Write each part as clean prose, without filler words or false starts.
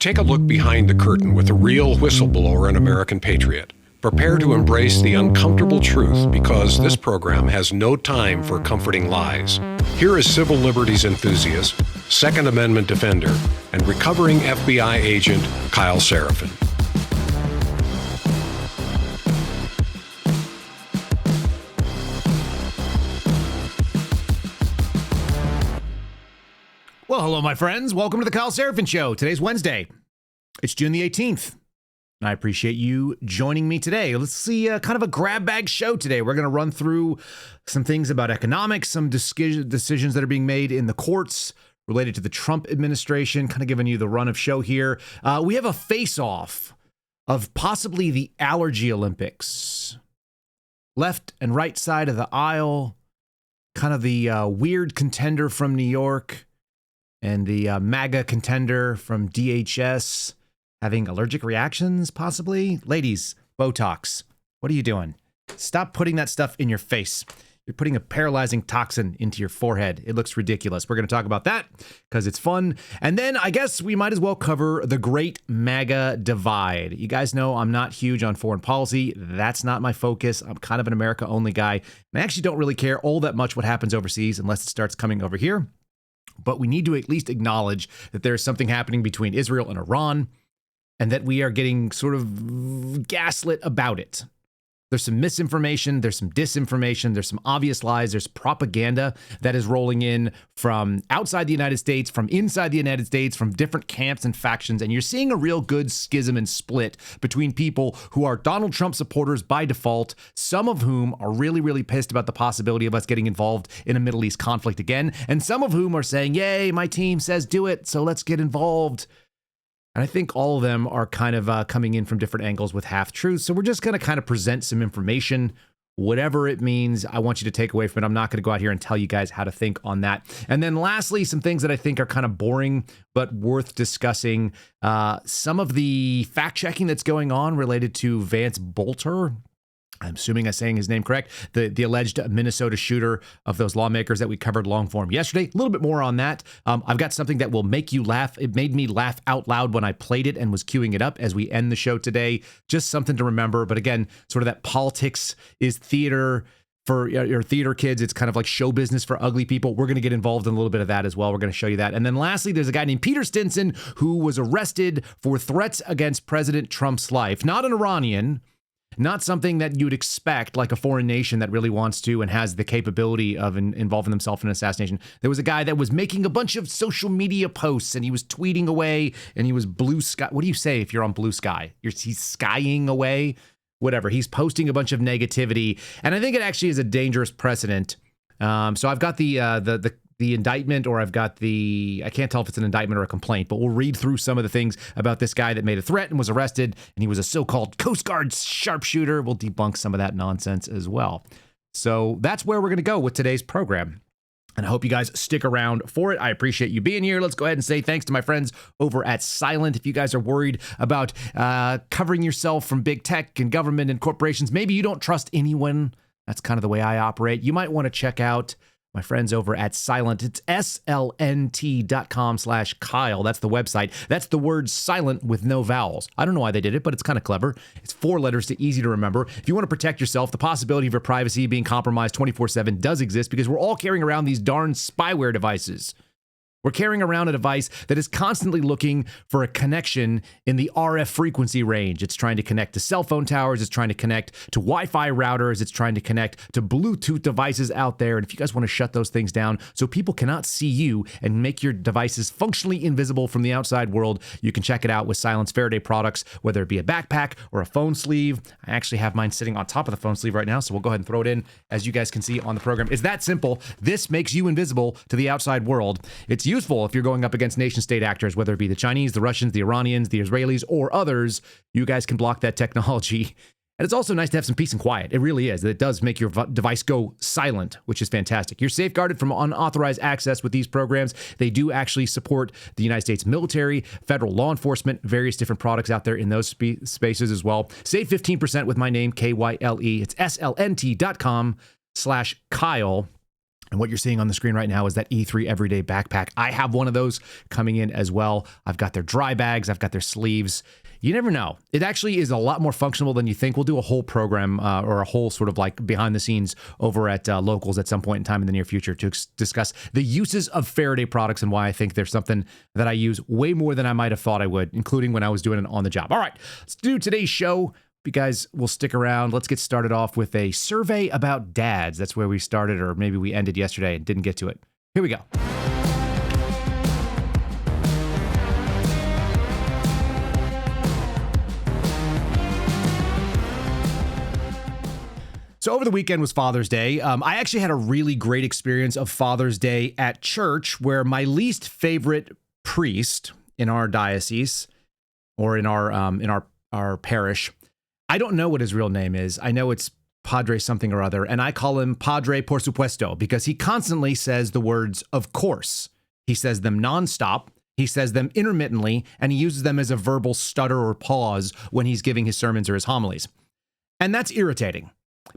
Take a look behind the curtain with a real whistleblower and American patriot. Prepare to embrace the uncomfortable truth because this program has no time for comforting lies. Here is civil liberties enthusiast, Second Amendment defender, and recovering FBI agent Kyle Seraphin. Well, hello, my friends. Welcome to the Kyle Seraphin Show. Today's Wednesday. It's June the 18th. And I appreciate you joining me today. Let's see kind of a grab bag show today. We're going to run through some things about economics, some decisions that are being made in the courts related to the Trump administration, kind of giving you the run of show here. We have a face-off of possibly the allergy Olympics. Left and right side of the aisle, kind of the weird contender from New York and the MAGA contender from DHS. Having allergic reactions, possibly? Ladies, Botox, what are you doing? Stop putting that stuff in your face. You're putting a paralyzing toxin into your forehead. It looks ridiculous. We're going to talk about that because it's fun. And then I guess we might as well cover the great MAGA divide. You guys know I'm not huge on foreign policy. That's not my focus. I'm kind of an America-only guy. And I actually don't really care all that much what happens overseas unless it starts coming over here. But we need to at least acknowledge that there is something happening between Israel and Iran, and that we are getting sort of gaslit about it. There's some misinformation, there's some disinformation, there's some obvious lies, there's propaganda that is rolling in from outside the United States, from inside the United States, from different camps and factions, and you're seeing a real good schism and split between people who are Donald Trump supporters by default, some of whom are really, really pissed about the possibility of us getting involved in a Middle East conflict again, and some of whom are saying, yay, my team says do it, so let's get involved. And I think all of them are kind of coming in from different angles with half-truths. So we're just going to kind of present some information, whatever it means. I want you to take away from it. I'm not going to go out here and tell you guys how to think on that. And then lastly, some things that I think are kind of boring, but worth discussing. Some of the fact-checking that's going on related to Vance Bolter. I'm assuming I'm saying his name correct, the alleged Minnesota shooter of those lawmakers that we covered long form yesterday. A little bit more on that. I've got something that will make you laugh. It made me laugh out loud when I played it and was queuing it up as we end the show today. Just something to remember. But again, sort of that politics is theater for your theater kids. It's kind of like show business for ugly people. We're going to get involved in a little bit of that as well. We're going to show you that. And then lastly, there's a guy named Peter Stinson who was arrested for threats against President Trump's life. Not an Iranian. Not something that you'd expect, like a foreign nation that really wants to and has the capability of involving themselves in an assassination. There was a guy that was making a bunch of social media posts and he was tweeting away and he was blue sky. What do you say if you're on blue sky? He's skying away, whatever. He's posting a bunch of negativity. And I think it actually is a dangerous precedent. So I've got the indictment, or I've got I can't tell if it's an indictment or a complaint, but we'll read through some of the things about this guy that made a threat and was arrested, and he was a so-called Coast Guard sharpshooter. We'll debunk some of that nonsense as well. So that's where we're going to go with today's program. And I hope you guys stick around for it. I appreciate you being here. Let's go ahead and say thanks to my friends over at Silent. If you guys are worried about covering yourself from big tech and government and corporations, maybe you don't trust anyone. That's kind of the way I operate. You might want to check out my friends over at Silent. It's slnt.com/Kyle. That's the website. That's the word silent with no vowels. I don't know why they did it, but it's kind of clever. It's 4 letters, to easy to remember. If you want to protect yourself, the possibility of your privacy being compromised 24/7 does exist because we're all carrying around these darn spyware devices. We're carrying around a device that is constantly looking for a connection in the RF frequency range. It's trying to connect to cell phone towers. It's trying to connect to Wi-Fi routers. It's trying to connect to Bluetooth devices out there. And if you guys want to shut those things down so people cannot see you and make your devices functionally invisible from the outside world, you can check it out with Silent's Faraday products, whether it be a backpack or a phone sleeve. I actually have mine sitting on top of the phone sleeve right now, so we'll go ahead and throw it in as you guys can see on the program. It's that simple. This makes you invisible to the outside world. It's useful if you're going up against nation-state actors, whether it be the Chinese, the Russians, the Iranians, the Israelis, or others. You guys can block that technology. And it's also nice to have some peace and quiet. It really is. It does make your device go silent, which is fantastic. You're safeguarded from unauthorized access with these programs. They do actually support the United States military, federal law enforcement, various different products out there in those spaces as well. Save 15% with my name, KYLE. It's slnt.com/Kyle. And what you're seeing on the screen right now is that E3 Everyday Backpack. I have one of those coming in as well. I've got their dry bags. I've got their sleeves. You never know. It actually is a lot more functional than you think. We'll do a whole program or a whole sort of like behind the scenes over at Locals at some point in time in the near future to discuss the uses of Faraday products and why I think there's something that I use way more than I might have thought I would, including when I was doing it on the job. All right, let's do today's show. You guys will stick around. Let's get started off with a survey about dads. That's where we started, or maybe we ended yesterday and didn't get to it. Here we go. So over the weekend was Father's Day. I actually had a really great experience of Father's Day at church, where my least favorite priest in our diocese or in our parish, I don't know what his real name is. I know it's Padre something or other, and I call him Padre por supuesto because he constantly says the words "of course." He says them nonstop. He says them intermittently, and he uses them as a verbal stutter or pause when he's giving his sermons or his homilies. And that's irritating.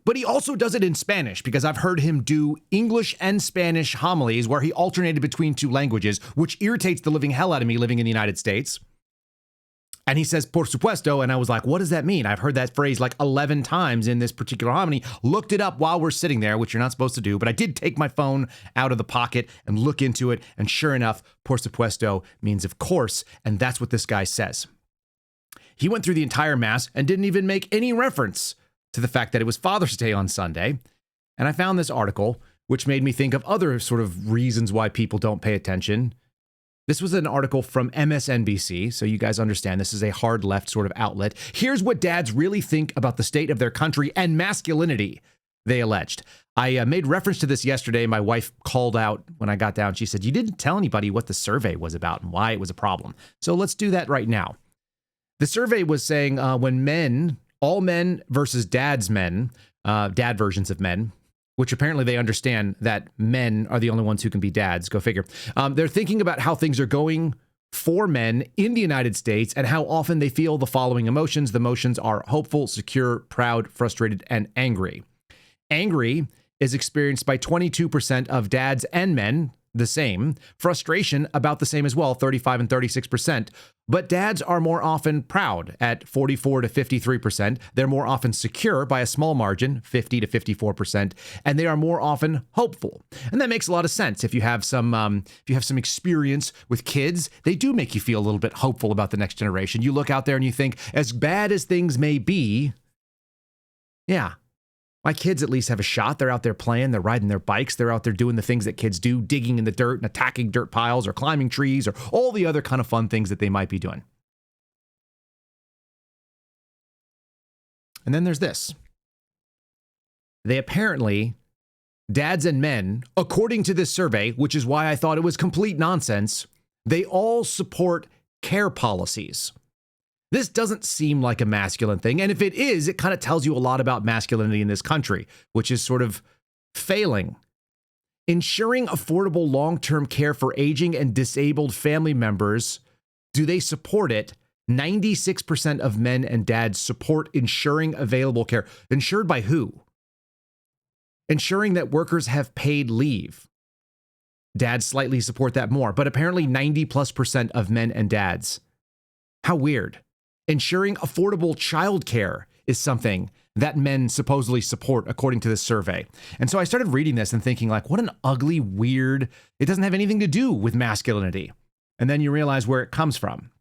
But he also does it in Spanish because I've heard him do English and Spanish homilies where he alternated between two languages, which irritates the living hell out of me living in the United States. And he says, por supuesto, and I was like, what does that mean? I've heard that phrase like 11 times in this particular homily, looked it up while we're sitting there, which you're not supposed to do, but I did take my phone out of the pocket and look into it, and sure enough, por supuesto means of course, and that's what this guy says. He went through the entire Mass and didn't even make any reference to the fact that it was Father's Day on Sunday, and I found this article, which made me think of other sort of reasons why people don't pay attention. This was an article from MSNBC, so you guys understand this is a hard left sort of outlet. Here's what dads really think about the state of their country and masculinity, they alleged. I made reference to this yesterday. My wife called out when I got down. She said, you didn't tell anybody what the survey was about and why it was a problem. So let's do that right now. The survey was saying when men, all men versus dad's men, dad versions of men, which apparently they understand that men are the only ones who can be dads. Go figure. They're thinking about how things are going for men in the United States and how often they feel the following emotions. The emotions are hopeful, secure, proud, frustrated, and angry. Angry is experienced by 22% of dads and men, the same. Frustration, about the same as well, 35 and 36%. But dads are more often proud at 44 to 53%. They're more often secure by a small margin, 50 to 54%, and they are more often hopeful. And that makes a lot of sense. If you have some experience with kids, they do make you feel a little bit hopeful about the next generation. You look out there and you think, as bad as things may be, yeah, my kids at least have a shot. They're out there playing. They're riding their bikes. They're out there doing the things that kids do, digging in the dirt and attacking dirt piles or climbing trees or all the other kind of fun things that they might be doing. And then there's this. They apparently, dads and men, according to this survey, which is why I thought it was complete nonsense, they all support care policies. This doesn't seem like a masculine thing. And if it is, it kind of tells you a lot about masculinity in this country, which is sort of failing. Ensuring affordable long-term care for aging and disabled family members, do they support it? 96% of men and dads support ensuring available care. Insured by who? Ensuring that workers have paid leave. Dads slightly support that more, but apparently 90+% of men and dads. How weird. Ensuring affordable childcare is something that men supposedly support, according to this survey. And so I started reading this and thinking, like, what an ugly, weird, it doesn't have anything to do with masculinity. And then you realize where it comes from.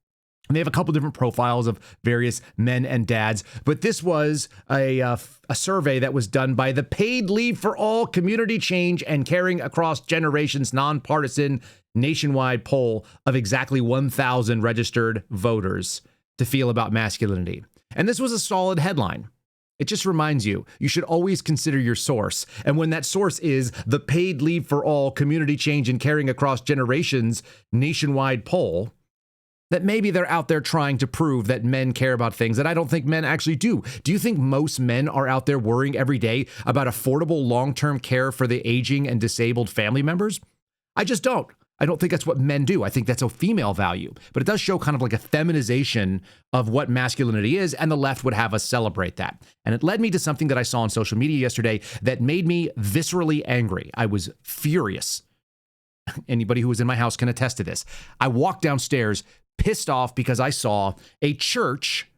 And they have a couple different profiles of various men and dads, but this was a survey that was done by the Paid Leave for All Community Change and Caring Across Generations nonpartisan nationwide poll of exactly 1,000 registered voters to feel about masculinity. And this was a solid headline. It just reminds you, you should always consider your source. And when that source is the Paid Leave for All Community Change and Caring Across Generations nationwide poll, that maybe they're out there trying to prove that men care about things that I don't think men actually do. Do you think most men are out there worrying every day about affordable long-term care for the aging and disabled family members? I just don't. I don't think that's what men do. I think that's a female value, but it does show kind of like a feminization of what masculinity is, and the left would have us celebrate that. And it led me to something that I saw on social media yesterday that made me viscerally angry. I was furious. Anybody who was in my house can attest to this. I walked downstairs pissed off because I saw a church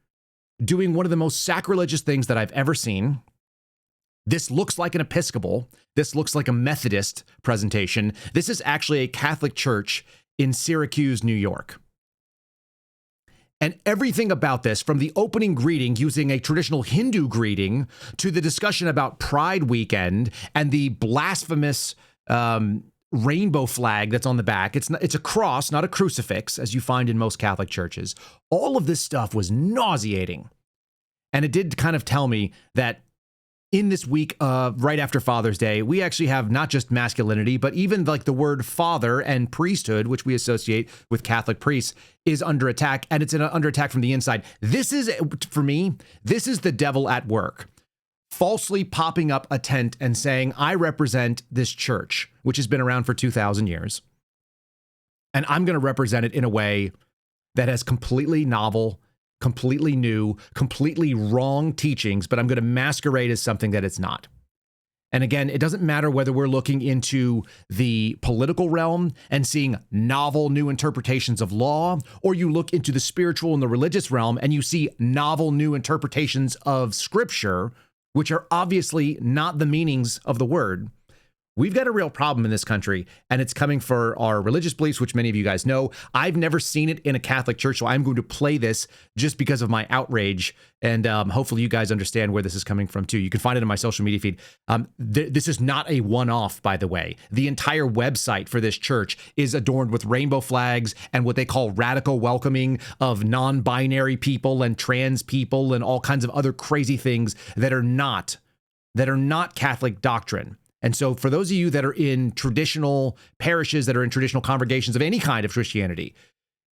doing one of the most sacrilegious things that I've ever seen. This looks like an Episcopal. This looks like a Methodist presentation. This is actually a Catholic church in Syracuse, New York. And everything about this, from the opening greeting using a traditional Hindu greeting to the discussion about Pride Weekend and the blasphemous rainbow flag that's on the back. It's a cross, not a crucifix, as you find in most Catholic churches. All of this stuff was nauseating. And it did kind of tell me that in this week, right after Father's Day, we actually have not just masculinity, but even like the word father and priesthood, which we associate with Catholic priests, is under attack, and it's under attack from the inside. This is, for me, this is the devil at work, falsely popping up a tent and saying, I represent this church, which has been around for 2,000 years, and I'm going to represent it in a way that has completely novel, completely new, completely wrong teachings, but I'm going to masquerade as something that it's not. And again, it doesn't matter whether we're looking into the political realm and seeing novel new interpretations of law, or you look into the spiritual and the religious realm and you see novel new interpretations of scripture, which are obviously not the meanings of the word. We've got a real problem in this country, and it's coming for our religious beliefs, which many of you guys know. I've never seen it in a Catholic church, so I'm going to play this just because of my outrage, and hopefully you guys understand where this is coming from, too. You can find it in my social media feed. This is not a one-off, by the way. The entire website for this church is adorned with rainbow flags and what they call radical welcoming of non-binary people and trans people and all kinds of other crazy things that are not Catholic doctrine. And so for those of you that are in traditional parishes, that are in traditional congregations of any kind of Christianity,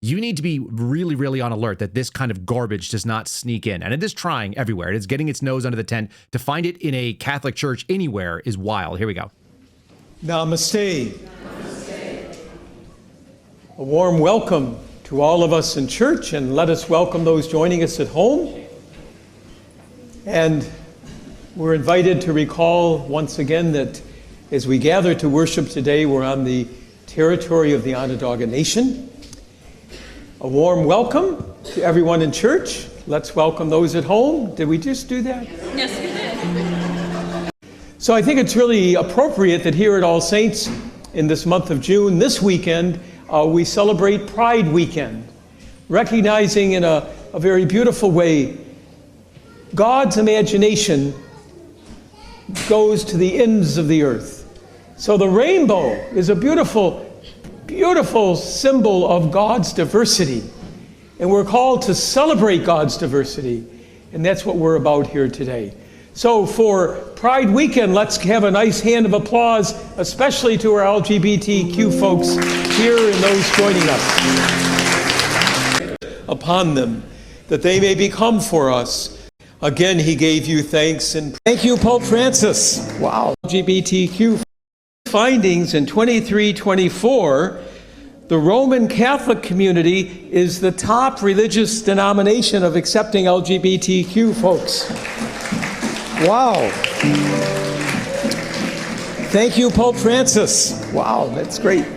you need to be really, really on alert that this kind of garbage does not sneak in. And it is trying everywhere. It is getting its nose under the tent. To find it in a Catholic church anywhere is wild. Here we go. Namaste. Namaste. A warm welcome to all of us in church, and let us welcome those joining us at home. And we're invited to recall once again that as we gather to worship today, we're on the territory of the Onondaga Nation. A warm welcome to everyone in church. Let's welcome those at home. Did we just do that? Yes, we did. So I think it's really appropriate that here at All Saints in this month of June, this weekend, we celebrate Pride Weekend, recognizing in a very beautiful way God's imagination goes to the ends of the earth. So the rainbow is a beautiful, beautiful symbol of God's diversity. And we're called to celebrate God's diversity. And that's what we're about here today. So for Pride Weekend, let's have a nice hand of applause, especially to our LGBTQ folks here and those joining us. Upon them, that they may become for us. Again, he gave you thanks, and thank you, Pope Francis. Wow. LGBTQ findings in 2324, the Roman Catholic community is the top religious denomination of accepting LGBTQ folks. Wow. Thank you, Pope Francis. Wow, that's great.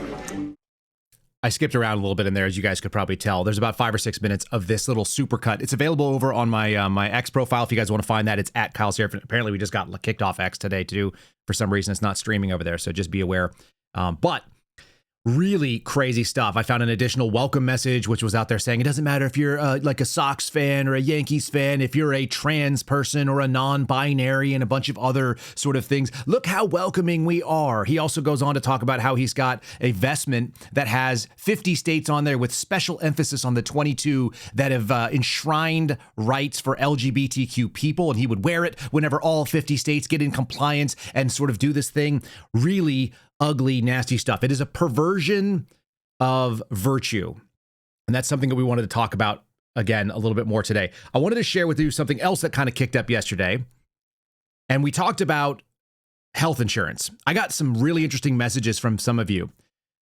I skipped around a little bit in there, as you guys could probably tell. There's about 5 or 6 minutes of this little supercut. It's available over on my my X profile. If you guys want to find that, it's at Kyle Seraphin. Apparently, we just got kicked off X today too. For some reason, it's not streaming over there, so just be aware. But really crazy stuff. I found an additional welcome message, which was out there saying it doesn't matter if you're like a Sox fan or a Yankees fan, if you're a trans person or a non-binary and a bunch of other sort of things. Look how welcoming we are. He also goes on to talk about how he's got a vestment that has 50 states on there with special emphasis on the 22 that have enshrined rights for LGBTQ people. And he would wear it whenever all 50 states get in compliance and sort of do this thing. Really ugly, nasty stuff. It is a perversion of virtue. And that's something that we wanted to talk about again a little bit more today. I wanted to share with you something else that kind of kicked up yesterday. And we talked about health insurance. I got some really interesting messages from some of you.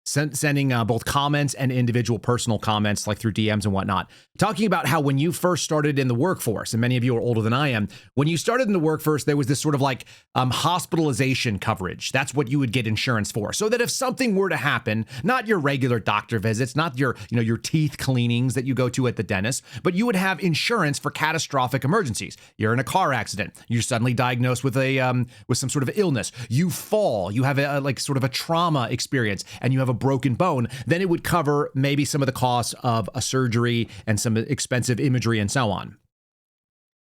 sending both comments and individual personal comments, like through DMs and whatnot, talking about how when you first started in the workforce, and many of you are older than I am, when you started in the workforce, there was this sort of like hospitalization coverage. That's what you would get insurance for. So that if something were to happen, not your regular doctor visits, not your teeth cleanings that you go to at the dentist, but you would have insurance for catastrophic emergencies. You're in a car accident. You're suddenly diagnosed with with some sort of illness. You fall. You have a sort of a trauma experience, and you have a broken bone. Then it would cover maybe some of the costs of a surgery and some expensive imagery and so on.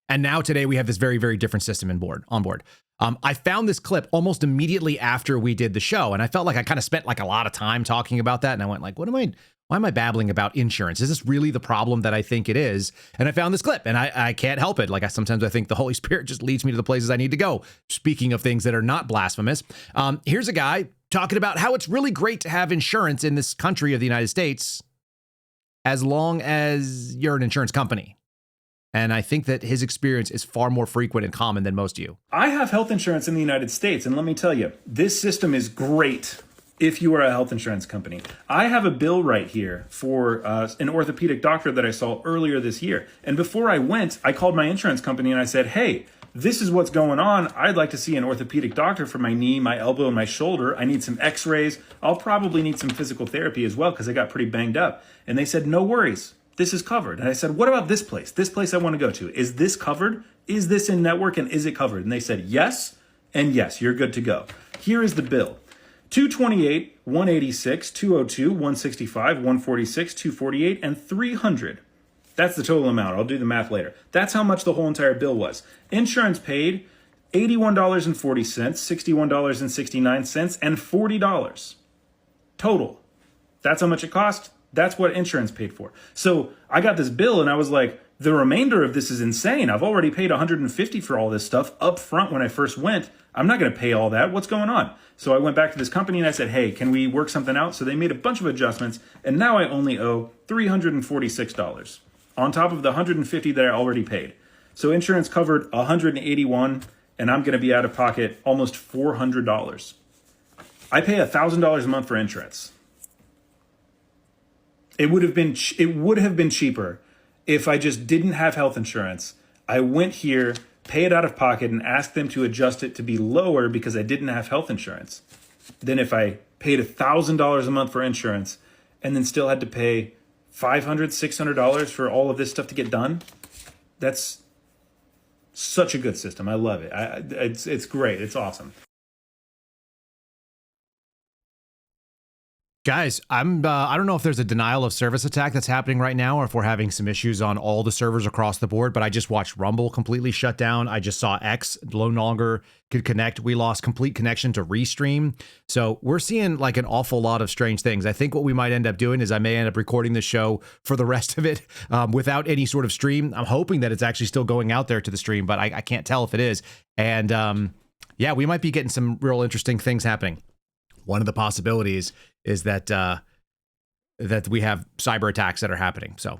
And now today we have this very, very different system on board. I found this clip almost immediately after we did the show, and I felt like I kind of spent like a lot of time talking about that. And I went like, why am I babbling about insurance? Is this really the problem that I think it is? And I found this clip, and I can't help it. Like sometimes I think the Holy Spirit just leads me to the places I need to go. Speaking of things that are not blasphemous, here's a guy talking about how it's really great to have insurance in this country of the United States, as long as you're an insurance company. And I think that his experience is far more frequent and common than most of you. I have health insurance in the United States, and let me tell you, this system is great if you are a health insurance company. I have a bill right here for an orthopedic doctor that I saw earlier this year. And before I went, I called my insurance company and I said, hey, this is what's going on. I'd like to see an orthopedic doctor for my knee, my elbow, and my shoulder. I need some x-rays. I'll probably need some physical therapy as well because I got pretty banged up. And they said, no worries. This is covered. And I said, what about this place? This place I want to go to. Is this covered? Is this in network and is it covered? And they said, yes, and yes, you're good to go. Here is the bill. $228, $186, $202, $165, $146, $248, and $300. That's the total amount. I'll do the math later. That's how much the whole entire bill was. Insurance paid $81.40, $61.69, and $40 total. That's how much it cost. That's what insurance paid for. So I got this bill and I was like, the remainder of this is insane. I've already paid $150 for all this stuff up front when I first went. I'm not going to pay all that. What's going on? So I went back to this company and I said, hey, can we work something out? So they made a bunch of adjustments. And now I only owe $346 on top of the $150 that I already paid. So insurance covered $181, and I'm going to be out of pocket almost $400. I pay $1,000 a month for insurance. It would have been cheaper if I just didn't have health insurance. I went here, pay it out of pocket, and asked them to adjust it to be lower because I didn't have health insurance. Then if I paid $1,000 a month for insurance and then still had to pay $500, $600 for all of this stuff to get done, that's such a good system. I love it. It's great. It's awesome. Guys, I don't know if there's a denial of service attack that's happening right now or if we're having some issues on all the servers across the board, but I just watched Rumble completely shut down. I just saw X no longer could connect. We lost complete connection to Restream. So we're seeing like an awful lot of strange things. I think what we might end up doing is I may end up recording the show for the rest of it without any sort of stream. I'm hoping that it's actually still going out there to the stream, but I can't tell if it is. And yeah, we might be getting some real interesting things happening. One of the possibilities is that that we have cyber attacks that are happening. So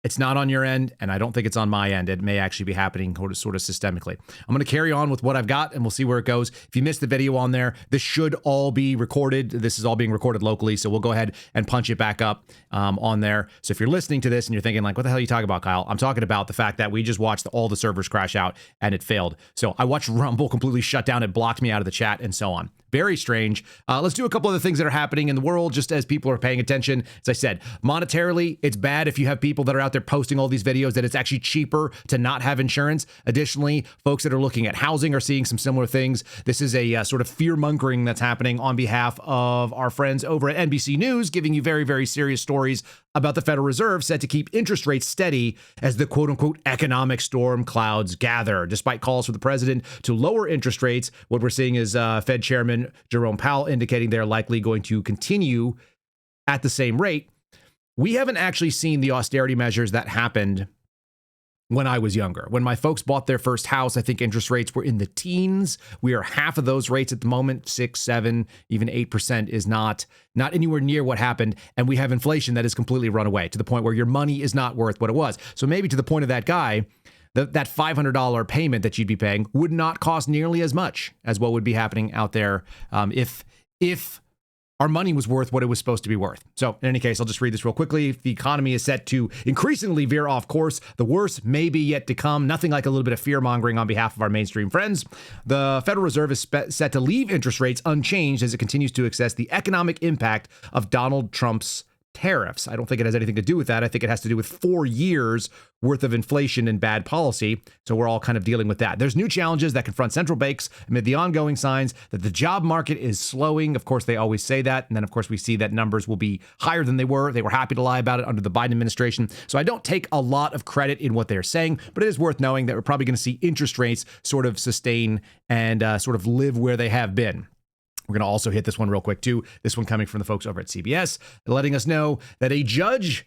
it's not on your end, and I don't think it's on my end. It may actually be happening sort of systemically. I'm going to carry on with what I've got, and we'll see where it goes. If you missed the video on there, this should all be recorded. This is all being recorded locally, so we'll go ahead and punch it back up on there. So if you're listening to this and you're thinking, like, what the hell are you talking about, Kyle? I'm talking about the fact that we just watched all the servers crash out, and it failed. So I watched Rumble completely shut down. It blocked me out of the chat, and so on. Very strange. Let's do a couple of the things that are happening in the world just as people are paying attention. As I said, monetarily, it's bad if you have people that are out there posting all these videos that it's actually cheaper to not have insurance. Additionally, folks that are looking at housing are seeing some similar things. This is a sort of fear-mongering that's happening on behalf of our friends over at NBC News, giving you very, very serious stories about the Federal Reserve set to keep interest rates steady as the quote-unquote economic storm clouds gather. Despite calls for the president to lower interest rates, what we're seeing is Fed Chairman Jerome Powell indicating they're likely going to continue at the same rate. We haven't actually seen the austerity measures that happened when I was younger. When my folks bought their first house, I think interest rates were in the teens. We are half of those rates at the moment. 6, 7, even 8% is not anywhere near what happened. And we have inflation that has completely run away to the point where your money is not worth what it was. So maybe to the point of that guy, that $500 payment that you'd be paying would not cost nearly as much as what would be happening out there if our money was worth what it was supposed to be worth. So in any case, I'll just read this real quickly. If the economy is set to increasingly veer off course, the worst may be yet to come. Nothing like a little bit of fear mongering on behalf of our mainstream friends. The Federal Reserve is set to leave interest rates unchanged as it continues to assess the economic impact of Donald Trump's tariffs. I don't think it has anything to do with that. I think it has to do with 4 years worth of inflation and bad policy. So we're all kind of dealing with that. There's new challenges that confront central banks amid the ongoing signs that the job market is slowing. Of course, they always say that. And then, of course, we see that numbers will be higher than they were. They were happy to lie about it under the Biden administration. So I don't take a lot of credit in what they're saying, but it is worth knowing that we're probably going to see interest rates sort of sustain and sort of live where they have been. We're going to also hit this one real quick, too. This one coming from the folks over at CBS, letting us know that a judge,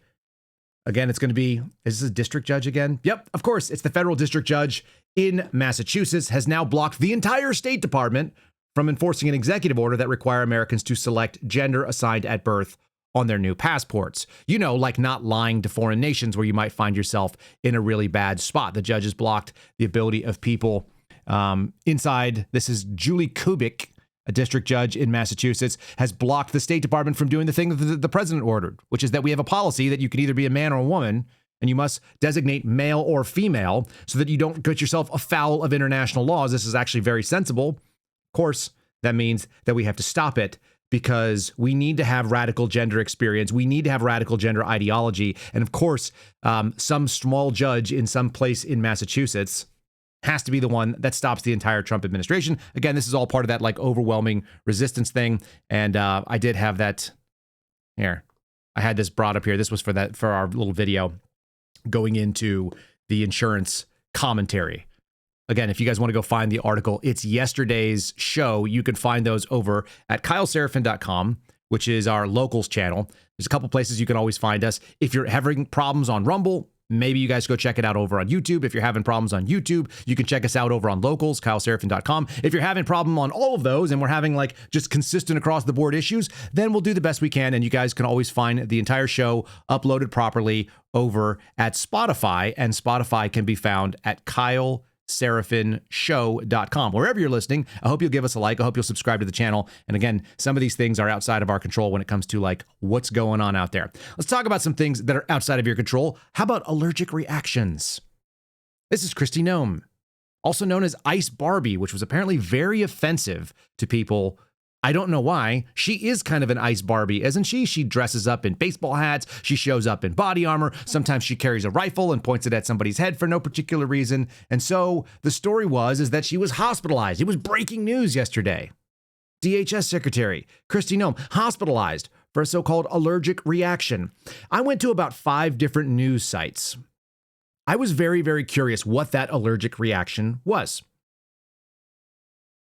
again, it's going to be, is this a district judge again? Yep, of course. It's the federal district judge in Massachusetts has now blocked the entire State Department from enforcing an executive order that require Americans to select gender assigned at birth on their new passports. You know, like not lying to foreign nations where you might find yourself in a really bad spot. The judge has blocked the ability of people inside. This is Julie Kubik, a district judge in Massachusetts, has blocked the State Department from doing the thing that the president ordered, which is that we have a policy that you can either be a man or a woman, and you must designate male or female so that you don't get yourself afoul of international laws. This is actually very sensible. Of course, that means that we have to stop it because we need to have radical gender experience. We need to have radical gender ideology. And of course, some small judge in some place in Massachusetts has to be the one that stops the entire Trump administration. Again, this is all part of that like overwhelming resistance thing. And I did have that here. I had this brought up here. This was for our little video going into the insurance commentary. Again, if you guys want to go find the article, it's yesterday's show. You can find those over at kyleseraphin.com, which is our locals channel. There's a couple places you can always find us. If you're having problems on Rumble, maybe you guys go check it out over on YouTube. If you're having problems on YouTube, you can check us out over on locals, kyleseraphin.com. If you're having a problem on all of those and we're having like just consistent across the board issues, then we'll do the best we can. And you guys can always find the entire show uploaded properly over at Spotify. And Spotify can be found at kyleseraphinshow.com. Wherever you're listening, I hope you'll give us a like. I hope you'll subscribe to the channel. And again, some of these things are outside of our control when it comes to like what's going on out there. Let's talk about some things that are outside of your control. How about allergic reactions? This is Christy Gnome, also known as Ice Barbie, which was apparently very offensive to people. I don't know why. She is kind of an Ice Barbie, isn't she? She dresses up in baseball hats. She shows up in body armor. Sometimes she carries a rifle and points it at somebody's head for no particular reason. And so the story is that she was hospitalized. It was breaking news yesterday. DHS Secretary Christy Gnome hospitalized for a so-called allergic reaction. I went to about 5 different news sites. I was very, very curious what that allergic reaction was.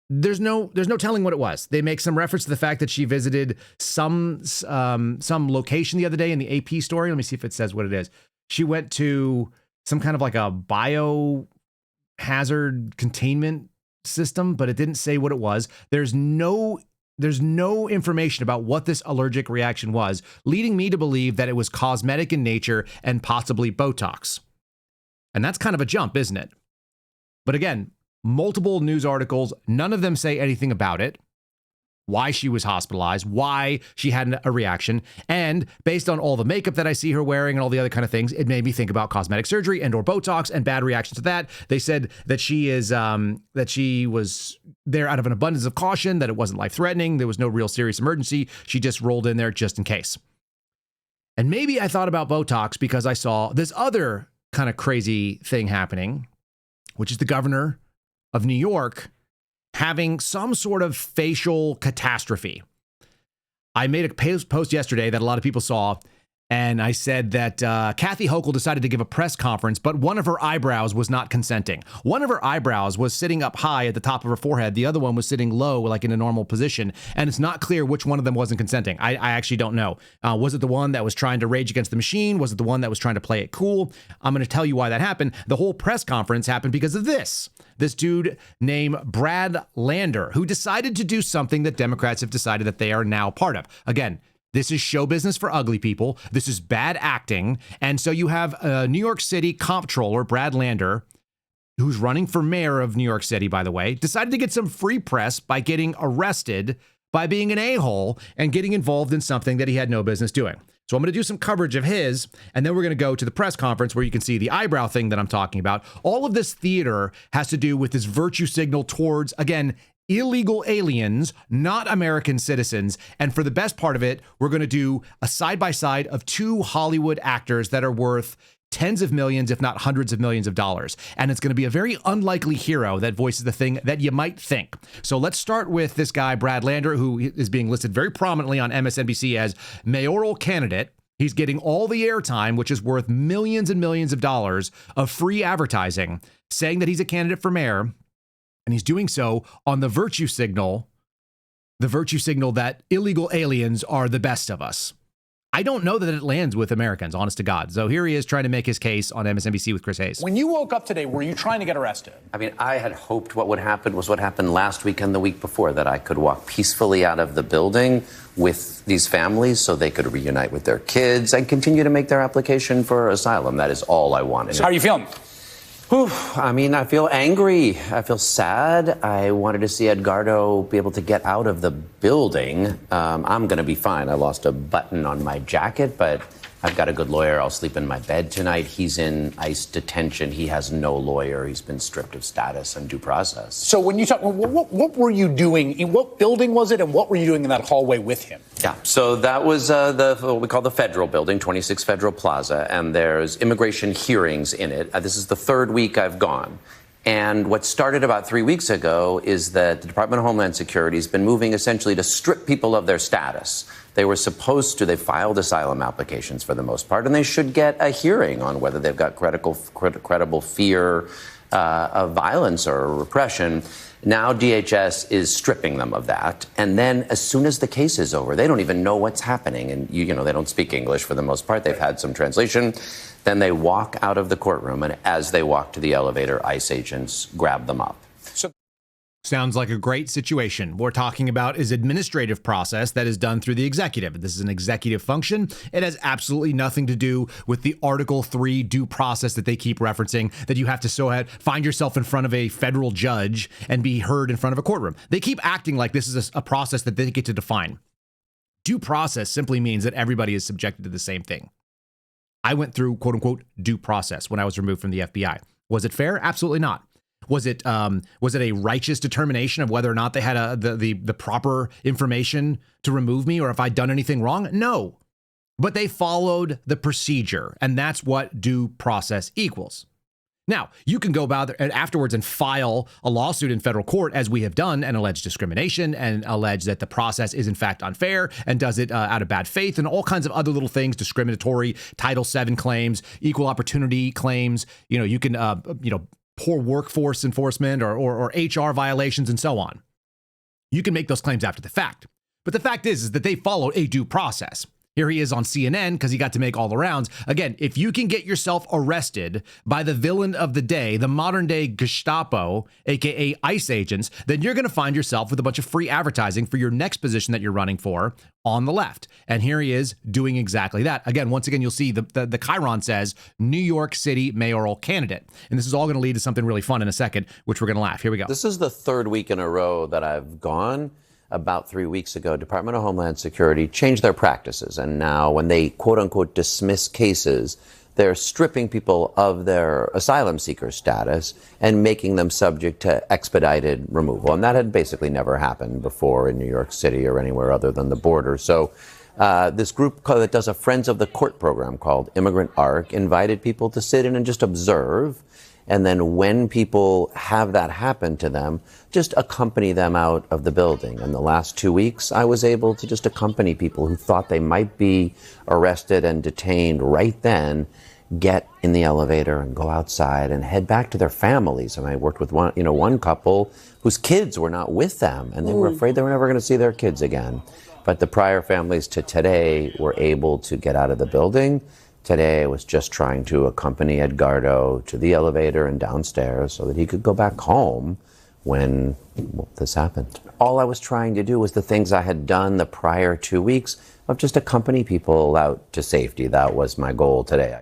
There's no telling what it was. They make some reference to the fact that she visited some location the other day in the AP story. Let me see if it says what it is. She went to some kind of like a biohazard containment system, but it didn't say what it was. There's no information about what this allergic reaction was, leading me to believe that it was cosmetic in nature and possibly Botox. And that's kind of a jump, isn't it? But again, multiple news articles, none of them say anything about it, why she was hospitalized, why she had a reaction. And based on all the makeup that I see her wearing and all the other kind of things, it made me think about cosmetic surgery and or Botox and bad reactions to that. They said that she was there out of an abundance of caution, that it wasn't life-threatening. There was no real serious emergency. She just rolled in there just in case. And maybe I thought about Botox because I saw this other kind of crazy thing happening, which is the governor of New York having some sort of facial catastrophe. I made a post yesterday that a lot of people saw, and I said that Kathy Hochul decided to give a press conference, but one of her eyebrows was not consenting. One of her eyebrows was sitting up high at the top of her forehead. The other one was sitting low, like in a normal position. And it's not clear which one of them wasn't consenting. I actually don't know. Was it the one that was trying to rage against the machine? Was it the one that was trying to play it cool? I'm going to tell you why that happened. The whole press conference happened because of this. This dude named Brad Lander, who decided to do something that Democrats have decided that they are now part of. Again, this is show business for ugly people. This is bad acting. And so you have a New York City comptroller, Brad Lander, who's running for mayor of New York City, by the way, decided to get some free press by getting arrested by being an a-hole and getting involved in something that he had no business doing. So I'm going to do some coverage of his, and then we're going to go to the press conference where you can see the eyebrow thing that I'm talking about. All of this theater has to do with this virtue signal towards, again, illegal aliens, not American citizens. And for the best part of it, we're going to do a side-by-side of two Hollywood actors that are worth tens of millions, if not hundreds of millions of dollars. And it's going to be a very unlikely hero that voices the thing that you might think. So let's start with this guy, Brad Lander, who is being listed very prominently on MSNBC as mayoral candidate. He's getting all the airtime, which is worth millions and millions of dollars of free advertising, saying that he's a candidate for mayor. And he's doing so on the virtue signal that illegal aliens are the best of us. I don't know that it lands with Americans, honest to God. So here he is trying to make his case on MSNBC with Chris Hayes. When you woke up today, were you trying to get arrested? I mean, I had hoped what would happen was what happened last week and the week before, that I could walk peacefully out of the building with these families so they could reunite with their kids and continue to make their application for asylum. That is all I wanted. So how are you feeling? Whew, I mean, I feel angry. I feel sad. I wanted to see Edgardo be able to get out of the building. I'm going to be fine. I lost a button on my jacket, but I've got a good lawyer. I'll sleep in my bed tonight. He's in ICE detention. He has no lawyer. He's been stripped of status and due process. So when you talk, what were you doing? In what building was it, and what were you doing in that hallway with him? Yeah, so that was what we call the Federal Building, 26 Federal Plaza, and there's immigration hearings in it. This is the third week I've gone. And what started about 3 weeks ago is that the Department of Homeland Security has been moving essentially to strip people of their status. They were supposed to, they filed asylum applications for the most part, and they should get a hearing on whether they've got credible fear of violence or repression. Now DHS is stripping them of that. And then as soon as the case is over, they don't even know what's happening. And, you know, they don't speak English for the most part. They've had some translation. Then they walk out of the courtroom, and as they walk to the elevator, ICE agents grab them up. Sounds like a great situation. What we're talking about is administrative process that is done through the executive. This is an executive function. It has absolutely nothing to do with the Article 3 due process that they keep referencing, that you have to find yourself in front of a federal judge and be heard in front of a courtroom. They keep acting like this is a process that they get to define. Due process simply means that everybody is subjected to the same thing. I went through, quote unquote, due process when I was removed from the FBI. Was it fair? Absolutely not. Was it a righteous determination of whether or not they had the proper information to remove me, or if I'd done anything wrong? No. But they followed the procedure, and that's what due process equals. Now, you can go about it afterwards and file a lawsuit in federal court, as we have done, and allege discrimination and allege that the process is in fact unfair and does it out of bad faith and all kinds of other little things, discriminatory Title VII claims, equal opportunity claims. You know, you can, poor workforce enforcement or HR violations and so on. You can make those claims after the fact. But the fact is that they followed a due process. Here he is on CNN because he got to make all the rounds. Again, if you can get yourself arrested by the villain of the day, the modern day Gestapo, aka ICE agents, then you're going to find yourself with a bunch of free advertising for your next position that you're running for on the left. And here he is doing exactly that. Again, once again, you'll see the chyron says New York City mayoral candidate. And this is all going to lead to something really fun in a second, which we're going to laugh. Here we go. This is the third week in a row that I've gone. About 3 weeks ago, Department of Homeland Security changed their practices. And now when they, quote unquote, dismiss cases, they're stripping people of their asylum seeker status and making them subject to expedited removal. And that had basically never happened before in New York City or anywhere other than the border. So this group that does a Friends of the Court program called Immigrant Arc invited people to sit in and just observe. And then when people have that happen to them, just accompany them out of the building. In the last 2 weeks, I was able to just accompany people who thought they might be arrested and detained right then, get in the elevator and go outside and head back to their families. And I worked with one couple whose kids were not with them, and they were afraid they were never going to see their kids again. But the prior families to today were able to get out of the building. Today, I was just trying to accompany Edgardo to the elevator and downstairs so that he could go back home when this happened. All I was trying to do was the things I had done the prior 2 weeks of just accompany people out to safety. That was my goal today.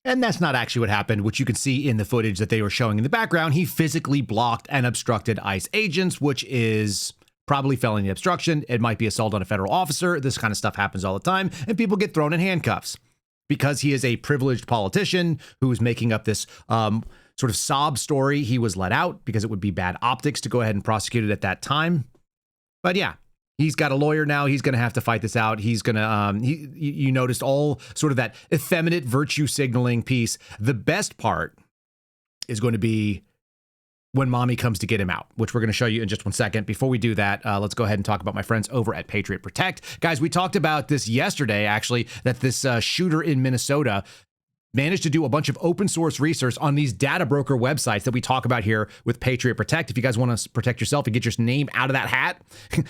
And that's not actually what happened, which you can see in the footage that they were showing in the background. He physically blocked and obstructed ICE agents, which is probably felony obstruction. It might be assault on a federal officer. This kind of stuff happens all the time, and people get thrown in handcuffs because he is a privileged politician who is making up this sort of sob story. He was let out because it would be bad optics to go ahead and prosecute it at that time. But yeah, he's got a lawyer now. He's going to have to fight this out. He's going to, you noticed all sort of that effeminate virtue signaling piece. The best part is going to be when mommy comes to get him out, which we're going to show you in just one second. Before we do that, let's go ahead and talk about my friends over at Patriot Protect. Guys, we talked about this yesterday, actually, that this shooter in Minnesota managed to do a bunch of open source research on these data broker websites that we talk about here with Patriot Protect. If you guys want to protect yourself and get your name out of that hat,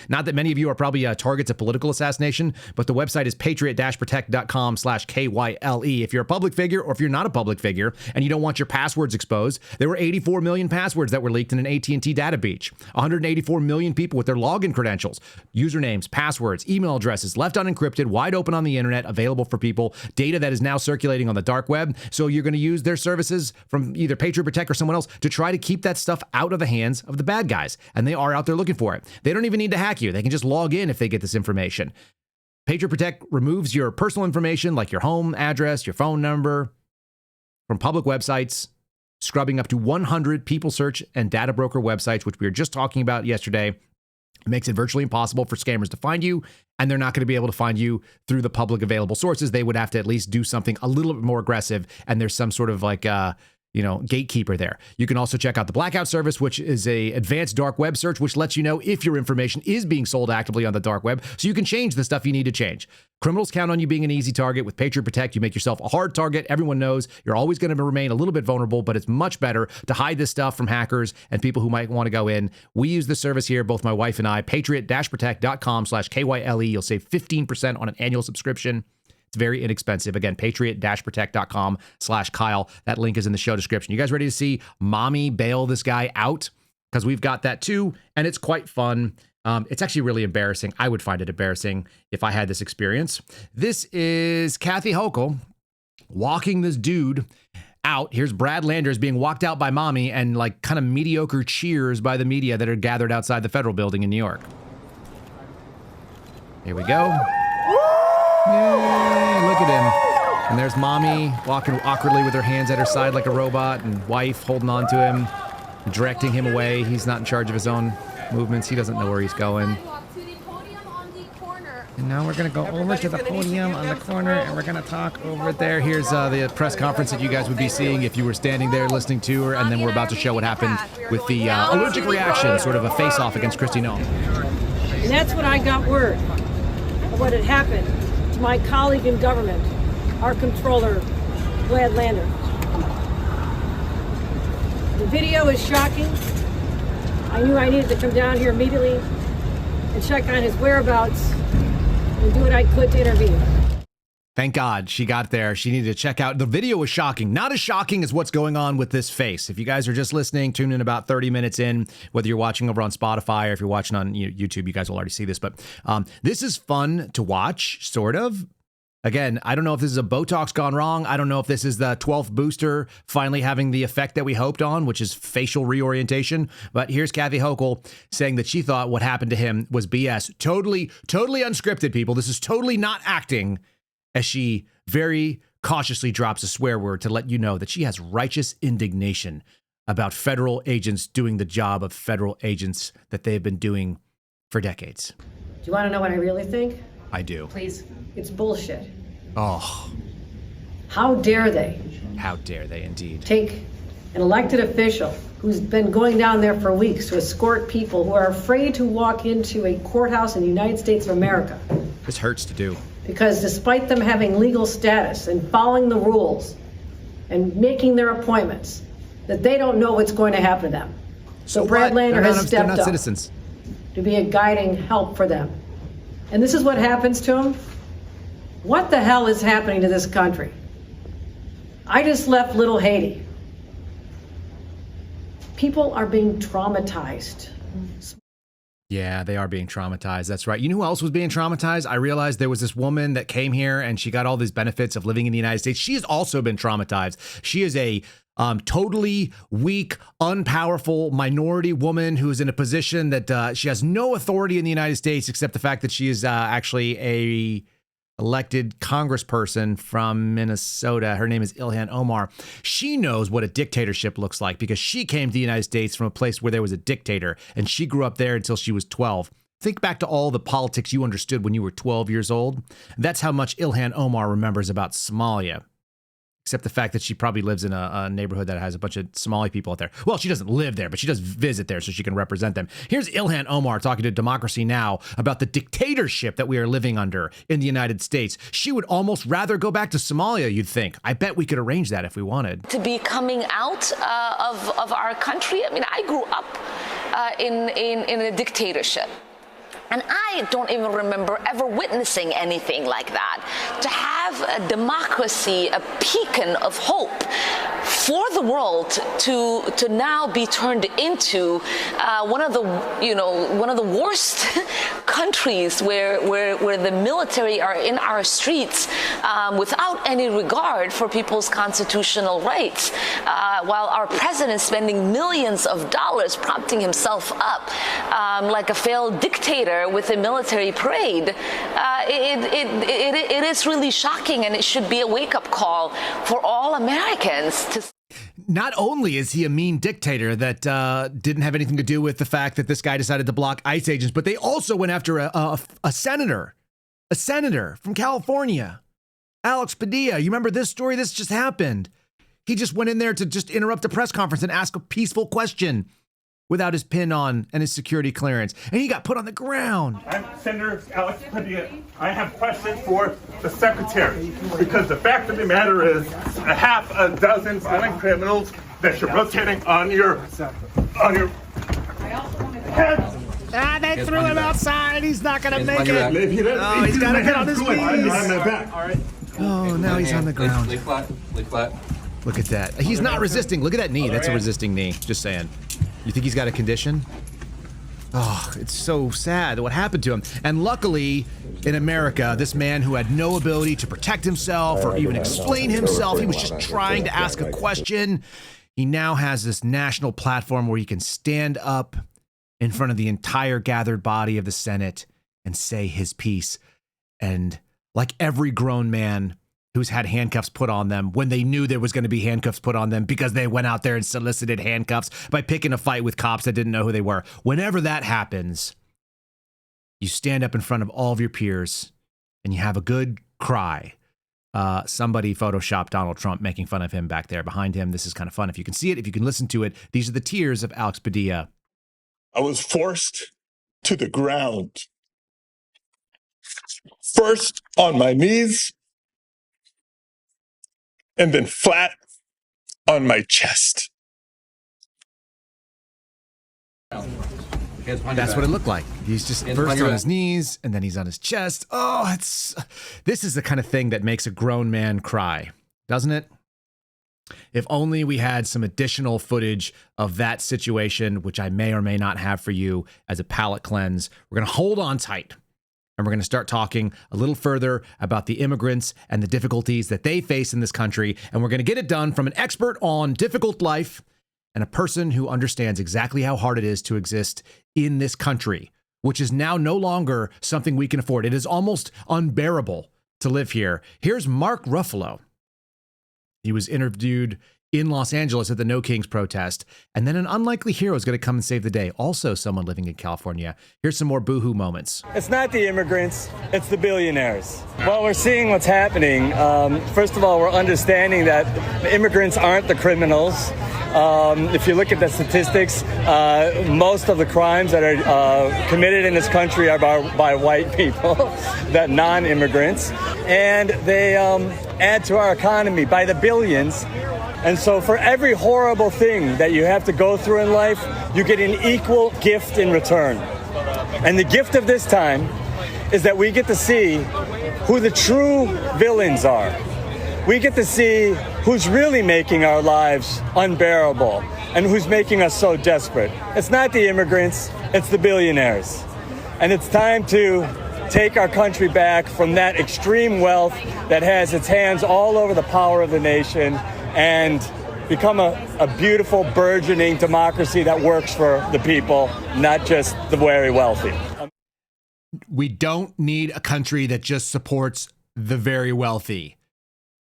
not that many of you are probably targets of political assassination, but the website is patriot-protect.com/KYLE. If you're a public figure or if you're not a public figure and you don't want your passwords exposed, there were 84 million passwords that were leaked in an AT&T data breach. 184 million people with their login credentials, usernames, passwords, email addresses left unencrypted, wide open on the internet, available for people, data that is now circulating on the dark web. So you're going to use their services from either Patriot Protect or someone else to try to keep that stuff out of the hands of the bad guys. And they are out there looking for it. They don't even need to hack you. They can just log in if they get this information. Patriot Protect removes your personal information like your home address, your phone number from public websites, scrubbing up to 100 people search and data broker websites, which we were just talking about yesterday. It makes it virtually impossible for scammers to find you, and they're not going to be able to find you through the public available sources. They would have to at least do something a little bit more aggressive, and there's some sort of like gatekeeper there. You can also check out the Blackout service, which is a advanced dark web search, which lets you know if your information is being sold actively on the dark web, so you can change the stuff you need to change. Criminals count on you being an easy target. With Patriot Protect, you make yourself a hard target. Everyone knows you're always going to remain a little bit vulnerable, but it's much better to hide this stuff from hackers and people who might want to go in. We use the service here, both my wife and I, patriot-protect.com/KYLE. You'll save 15% on an annual subscription. It's very inexpensive. Again, patriot-protect.com/Kyle. That link is in the show description. You guys ready to see mommy bail this guy out? Because we've got that too, and it's quite fun. It's actually really embarrassing. I would find it embarrassing if I had this experience. This is Kathy Hochul walking this dude out. Here's Brad Landers being walked out by mommy and like kind of mediocre cheers by the media that are gathered outside the federal building in New York. Here we go. Yay, look at him. And there's mommy walking awkwardly with her hands at her side like a robot, and wife holding on to him, directing him away. He's not in charge of his own movements. He doesn't know where he's going. And now we're going to go over to the podium on the corner, and we're going to talk over there. Here's the press conference that you guys would be seeing if you were standing there listening to her, and then we're about to show what happened with the allergic reaction, sort of a face-off against Christy Gnome. And that's when I got word of what had happened to my colleague in government, our controller, Brad Landers. The video is shocking. I knew I needed to come down here immediately and check on his whereabouts and do what I could to intervene. Thank God she got there. She needed to check out. The video was shocking. Not as shocking as what's going on with this face. If you guys are just listening, tune in about 30 minutes in, whether you're watching over on Spotify or if you're watching on YouTube, you guys will already see this. But this is fun to watch, sort of. Again, I don't know if this is a Botox gone wrong. I don't know if this is the 12th booster finally having the effect that we hoped on, which is facial reorientation. But here's Kathy Hochul saying that she thought what happened to him was BS. Totally unscripted, people. This is totally not acting, as she very cautiously drops a swear word to let you know that she has righteous indignation about federal agents doing the job of federal agents that they've been doing for decades. Do you want to know what I really think? I do. Please. It's bullshit. Oh. How dare they? How dare they, indeed. Take an elected official who's been going down there for weeks to escort people who are afraid to walk into a courthouse in the United States of America. This hurts to do. Because despite them having legal status and following the rules and making their appointments, that they don't know what's going to happen to them. So Brad Lander has stepped up citizens. to be a guiding help for them. And this is what happens to them. What the hell is happening to this country? I just left Little Haiti. People are being traumatized. Yeah, they are being traumatized. That's right. You know who else was being traumatized? I realized there was this woman that came here and she got all these benefits of living in the United States. She has also been traumatized. She is a Totally weak, unpowerful minority woman who is in a position that she has no authority in the United States except the fact that she is actually a elected congressperson from Minnesota. Her name is Ilhan Omar. She knows what a dictatorship looks like because she came to the United States from a place where there was a dictator, and she grew up there until she was 12. Think back to all the politics you understood when you were 12 years old. That's how much Ilhan Omar remembers about Somalia. Except the fact that she probably lives in a neighborhood that has a bunch of Somali people out there. Well, she doesn't live there, but she does visit there so she can represent them. Here's Ilhan Omar talking to Democracy Now! About the dictatorship that we are living under in the United States. She would almost rather go back to Somalia, you'd think. I bet we could arrange that if we wanted. To be coming out of our country, I mean, I grew up in a dictatorship. And I don't even remember ever witnessing anything like that. To have a democracy, a beacon of hope for the world to now be turned into one of the worst countries where the military are in our streets without any regard for people's constitutional rights, while our president is spending millions of dollars propping himself up like a failed dictator with a military parade. It is really shocking, and it should be a wake-up call for all Americans to. Not only is he a mean dictator that didn't have anything to do with the fact that this guy decided to block ICE agents, but they also went after a senator from California, Alex Padilla. You remember this story? This just happened. He just went in there to just interrupt a press conference and ask a peaceful question without his pin on and his security clearance. And he got put on the ground. I'm Senator Alex Padilla. I have questions for the secretary, because the fact of the matter is a half a dozen violent criminals that you're rotating on your head. They threw him outside. He's not going to make it. Oh, he's got to get on his knees. All right. Oh, now he's on the ground. Lay flat. Look at that. He's not resisting. Look at that knee. That's a resisting knee. Just saying. You think he's got a condition? Oh, it's so sad what happened to him. And luckily, in America, this man who had no ability to protect himself or even explain himself, he was just trying to ask a question. He now has this national platform where he can stand up in front of the entire gathered body of the Senate and say his piece. And like every grown man who's had handcuffs put on them when they knew there was going to be handcuffs put on them because they went out there and solicited handcuffs by picking a fight with cops that didn't know who they were. Whenever that happens, you stand up in front of all of your peers and you have a good cry. Somebody photoshopped Donald Trump making fun of him back there behind him. This is kind of fun. If you can see it, if you can listen to it, these are the tears of Alex Padilla. I was forced to the ground. First on my knees, and then flat on my chest. That's what it looked like. He's just first on his knees, and then he's on his chest. Oh, this is the kind of thing that makes a grown man cry, doesn't it? If only we had some additional footage of that situation, which I may or may not have for you as a palate cleanse. We're going to hold on tight. And we're going to start talking a little further about the immigrants and the difficulties that they face in this country. And we're going to get it done from an expert on difficult life and a person who understands exactly how hard it is to exist in this country, which is now no longer something we can afford. It is almost unbearable to live here. Here's Mark Ruffalo. He was interviewed in Los Angeles at the No Kings protest. And then an unlikely hero is going to come and save the day. Also someone living in California. Here's some more boohoo moments. It's not the immigrants, it's the billionaires. Well, we're seeing what's happening. First of all, we're understanding that the immigrants aren't the criminals. If you look at the statistics, most of the crimes that are committed in this country are by white people, that non-immigrants. And they add to our economy by the billions. And so for every horrible thing that you have to go through in life, you get an equal gift in return. And the gift of this time is that we get to see who the true villains are. We get to see who's really making our lives unbearable and who's making us so desperate. It's not the immigrants, it's the billionaires. And it's time to take our country back from that extreme wealth that has its hands all over the power of the nation and become a beautiful, burgeoning democracy that works for the people, not just the very wealthy. We don't need a country that just supports the very wealthy.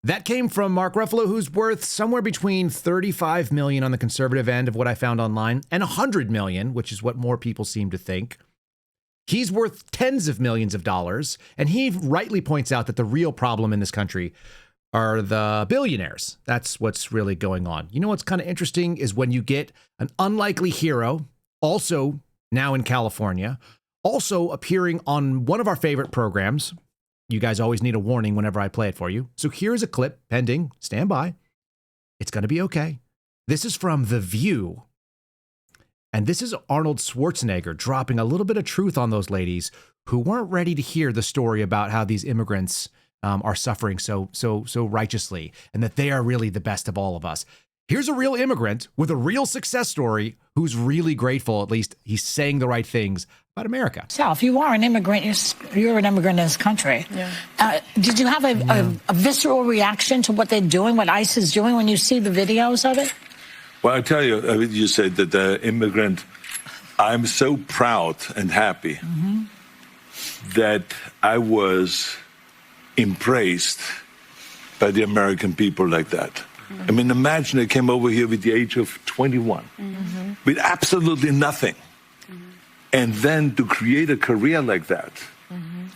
That came from Mark Ruffalo, who's worth somewhere between 35 million on the conservative end of what I found online and 100 million, which is what more people seem to think. He's worth tens of millions of dollars, and he rightly points out that the real problem in this country are the billionaires. That's what's really going on. You know what's kind of interesting is when you get an unlikely hero, also now in California, also appearing on one of our favorite programs. You guys always need a warning whenever I play it for you. So here's a clip pending. Stand by. It's going to be okay. This is from The View. And this is Arnold Schwarzenegger dropping a little bit of truth on those ladies who weren't ready to hear the story about how these immigrants are suffering so righteously and that they are really the best of all of us. Here's a real immigrant with a real success story who's really grateful, at least he's saying the right things about America. So if you are an immigrant, you're an immigrant in this country. Yeah. Did you have a visceral reaction to what they're doing, what ICE is doing when you see the videos of it? Well, I tell you, you said that the immigrant, I'm so proud and happy that I was embraced by the American people like that. I mean, imagine I came over here with the age of 21, with absolutely nothing. And then to create a career like that.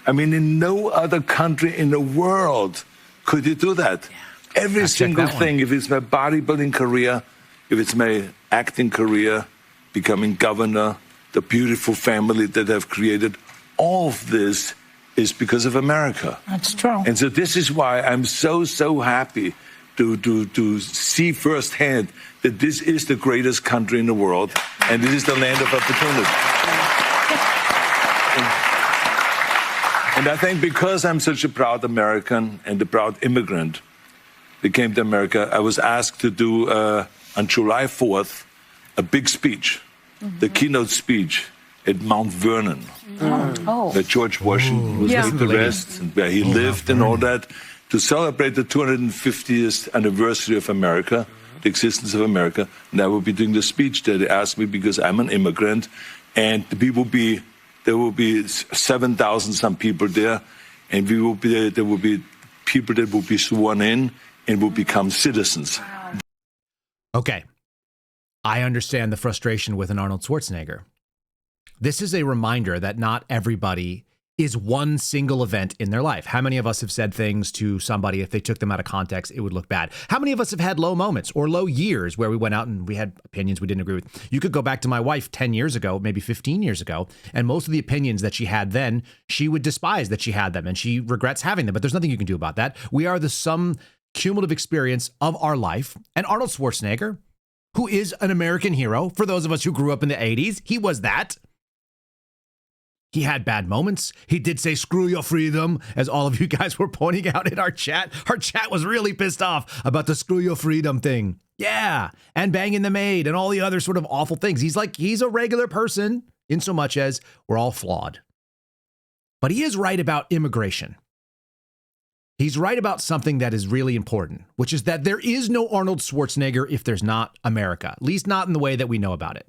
I mean, in no other country in the world could you do that. Yeah. Every single thing, if it's my bodybuilding career, if it's my acting career, becoming governor, the beautiful family that I've created, all of this is because of America. That's true. And so this is why I'm so happy to see firsthand that this is the greatest country in the world, and this is the land of opportunity. And I think because I'm such a proud American and a proud immigrant that came to America, I was asked to do, on July 4th, a big speech, the keynote speech at Mount Vernon, where George Washington was laid to rest, and where he lived and all that, to celebrate the 250th anniversary of America, the existence of America. And I will be doing the speech there. They asked me because I'm an immigrant, and there will be 7,000 some people there, and there will be people that will be sworn in and will become citizens. Okay, I understand the frustration with an Arnold Schwarzenegger. This is a reminder that not everybody is one single event in their life. How many of us have said things to somebody, if they took them out of context, it would look bad? How many of us have had low moments or low years where we went out and we had opinions we didn't agree with? You could go back to my wife 10 years ago, maybe 15 years ago, and most of the opinions that she had then, she would despise that she had them and she regrets having them, but there's nothing you can do about that. We are the sum cumulative experience of our life. And Arnold Schwarzenegger, who is an American hero, for those of us who grew up in the 80s, he was that. He had bad moments. He did say, screw your freedom, as all of you guys were pointing out in our chat. Our chat was really pissed off about the screw your freedom thing. Yeah. And banging the maid and all the other sort of awful things. He's a regular person in so much as we're all flawed. But he is right about immigration. He's right about something that is really important, which is that there is no Arnold Schwarzenegger if there's not America, at least not in the way that we know about it.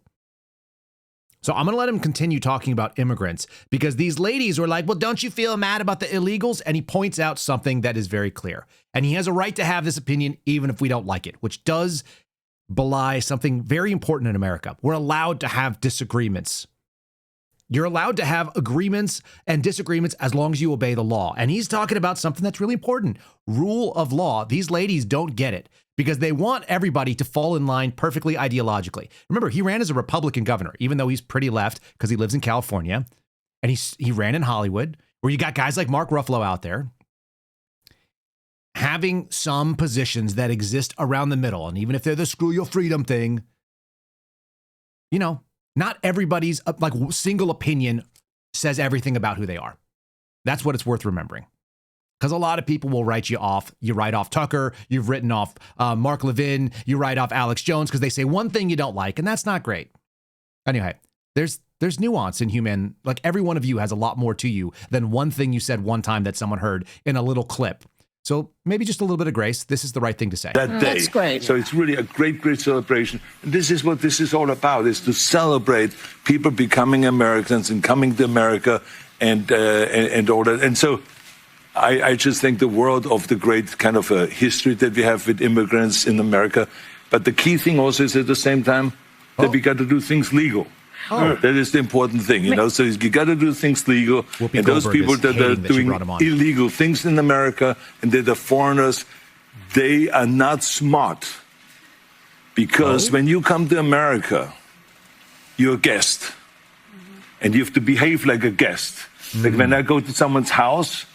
So I'm going to let him continue talking about immigrants because these ladies are like, well, don't you feel mad about the illegals? And he points out something that is very clear. And he has a right to have this opinion, even if we don't like it, which does belie something very important in America. We're allowed to have disagreements. You're allowed to have agreements and disagreements as long as you obey the law. And he's talking about something that's really important. Rule of law. These ladies don't get it because they want everybody to fall in line perfectly ideologically. Remember, he ran as a Republican governor, even though he's pretty left because he lives in California. And he ran in Hollywood, where you got guys like Mark Ruffalo out there having some positions that exist around the middle. And even if they're the screw your freedom thing, you know, not everybody's like single opinion says everything about who they are. That's what it's worth remembering. Because a lot of people will write you off. You write off Tucker. You've written off Mark Levin. You write off Alex Jones because they say one thing you don't like, and that's not great. Anyway, there's nuance in human. Like every one of you has a lot more to you than one thing you said one time that someone heard in a little clip. So maybe just a little bit of grace. This is the right thing to say. That day. That's great. So it's really a great, great celebration. And this is what this is all about, is to celebrate people becoming Americans and coming to America and all that. And so I just think the world of the great kind of history that we have with immigrants in America. But the key thing also is at the same time that we got to do things legal. That is the important thing, you know. So you got to do things legal. Whoopi And those Goldberg people is that are hating that you doing brought him on. illegal things in America and they're the foreigners, they are not smart. Because when you come to America, you're a guest. And you have to behave like a guest. Like when I go to someone's house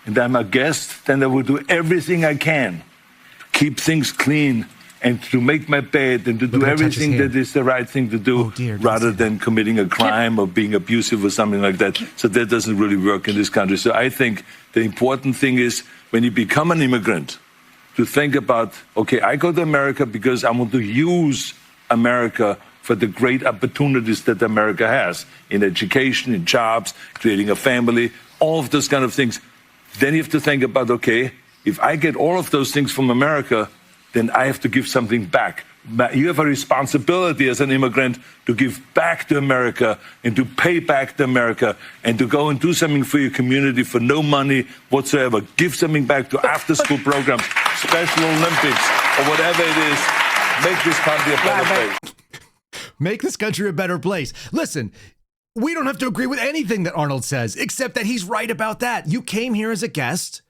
and I'm a guest, then I will do everything I can to keep things clean and to make my bed and to do everything that is the right thing to do rather than committing a crime or being abusive or something like that. So that doesn't really work in this country. So I think the important thing is when you become an immigrant to think about, okay, I go to America because I want to use America for the great opportunities that America has in education, in jobs, creating a family, all of those kind of things. Then you have to think about, okay, if I get all of those things from America, then I have to give something back. You have a responsibility as an immigrant to give back to America and to pay back to America and to go and do something for your community for no money whatsoever. Give something back to after-school programs, Special Olympics, or whatever it is. Make this country a better place. Make this country a better place. Listen, we don't have to agree with anything that Arnold says, except that he's right about that. You came here as a guest.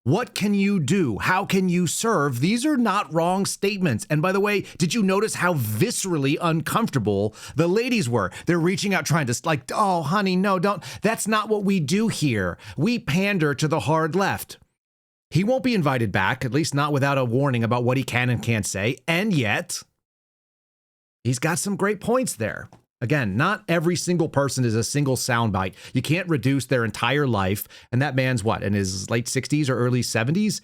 What can you do? How can you serve? These are not wrong statements. And by the way, did you notice how viscerally uncomfortable the ladies were? They're reaching out trying to like, oh, honey, no, don't. That's not what we do here. We pander to the hard left. He won't be invited back, at least not without a warning about what he can and can't say. And yet, he's got some great points there. Again, not every single person is a single soundbite. You can't reduce their entire life. And that man's what, in his late 60s or early 70s?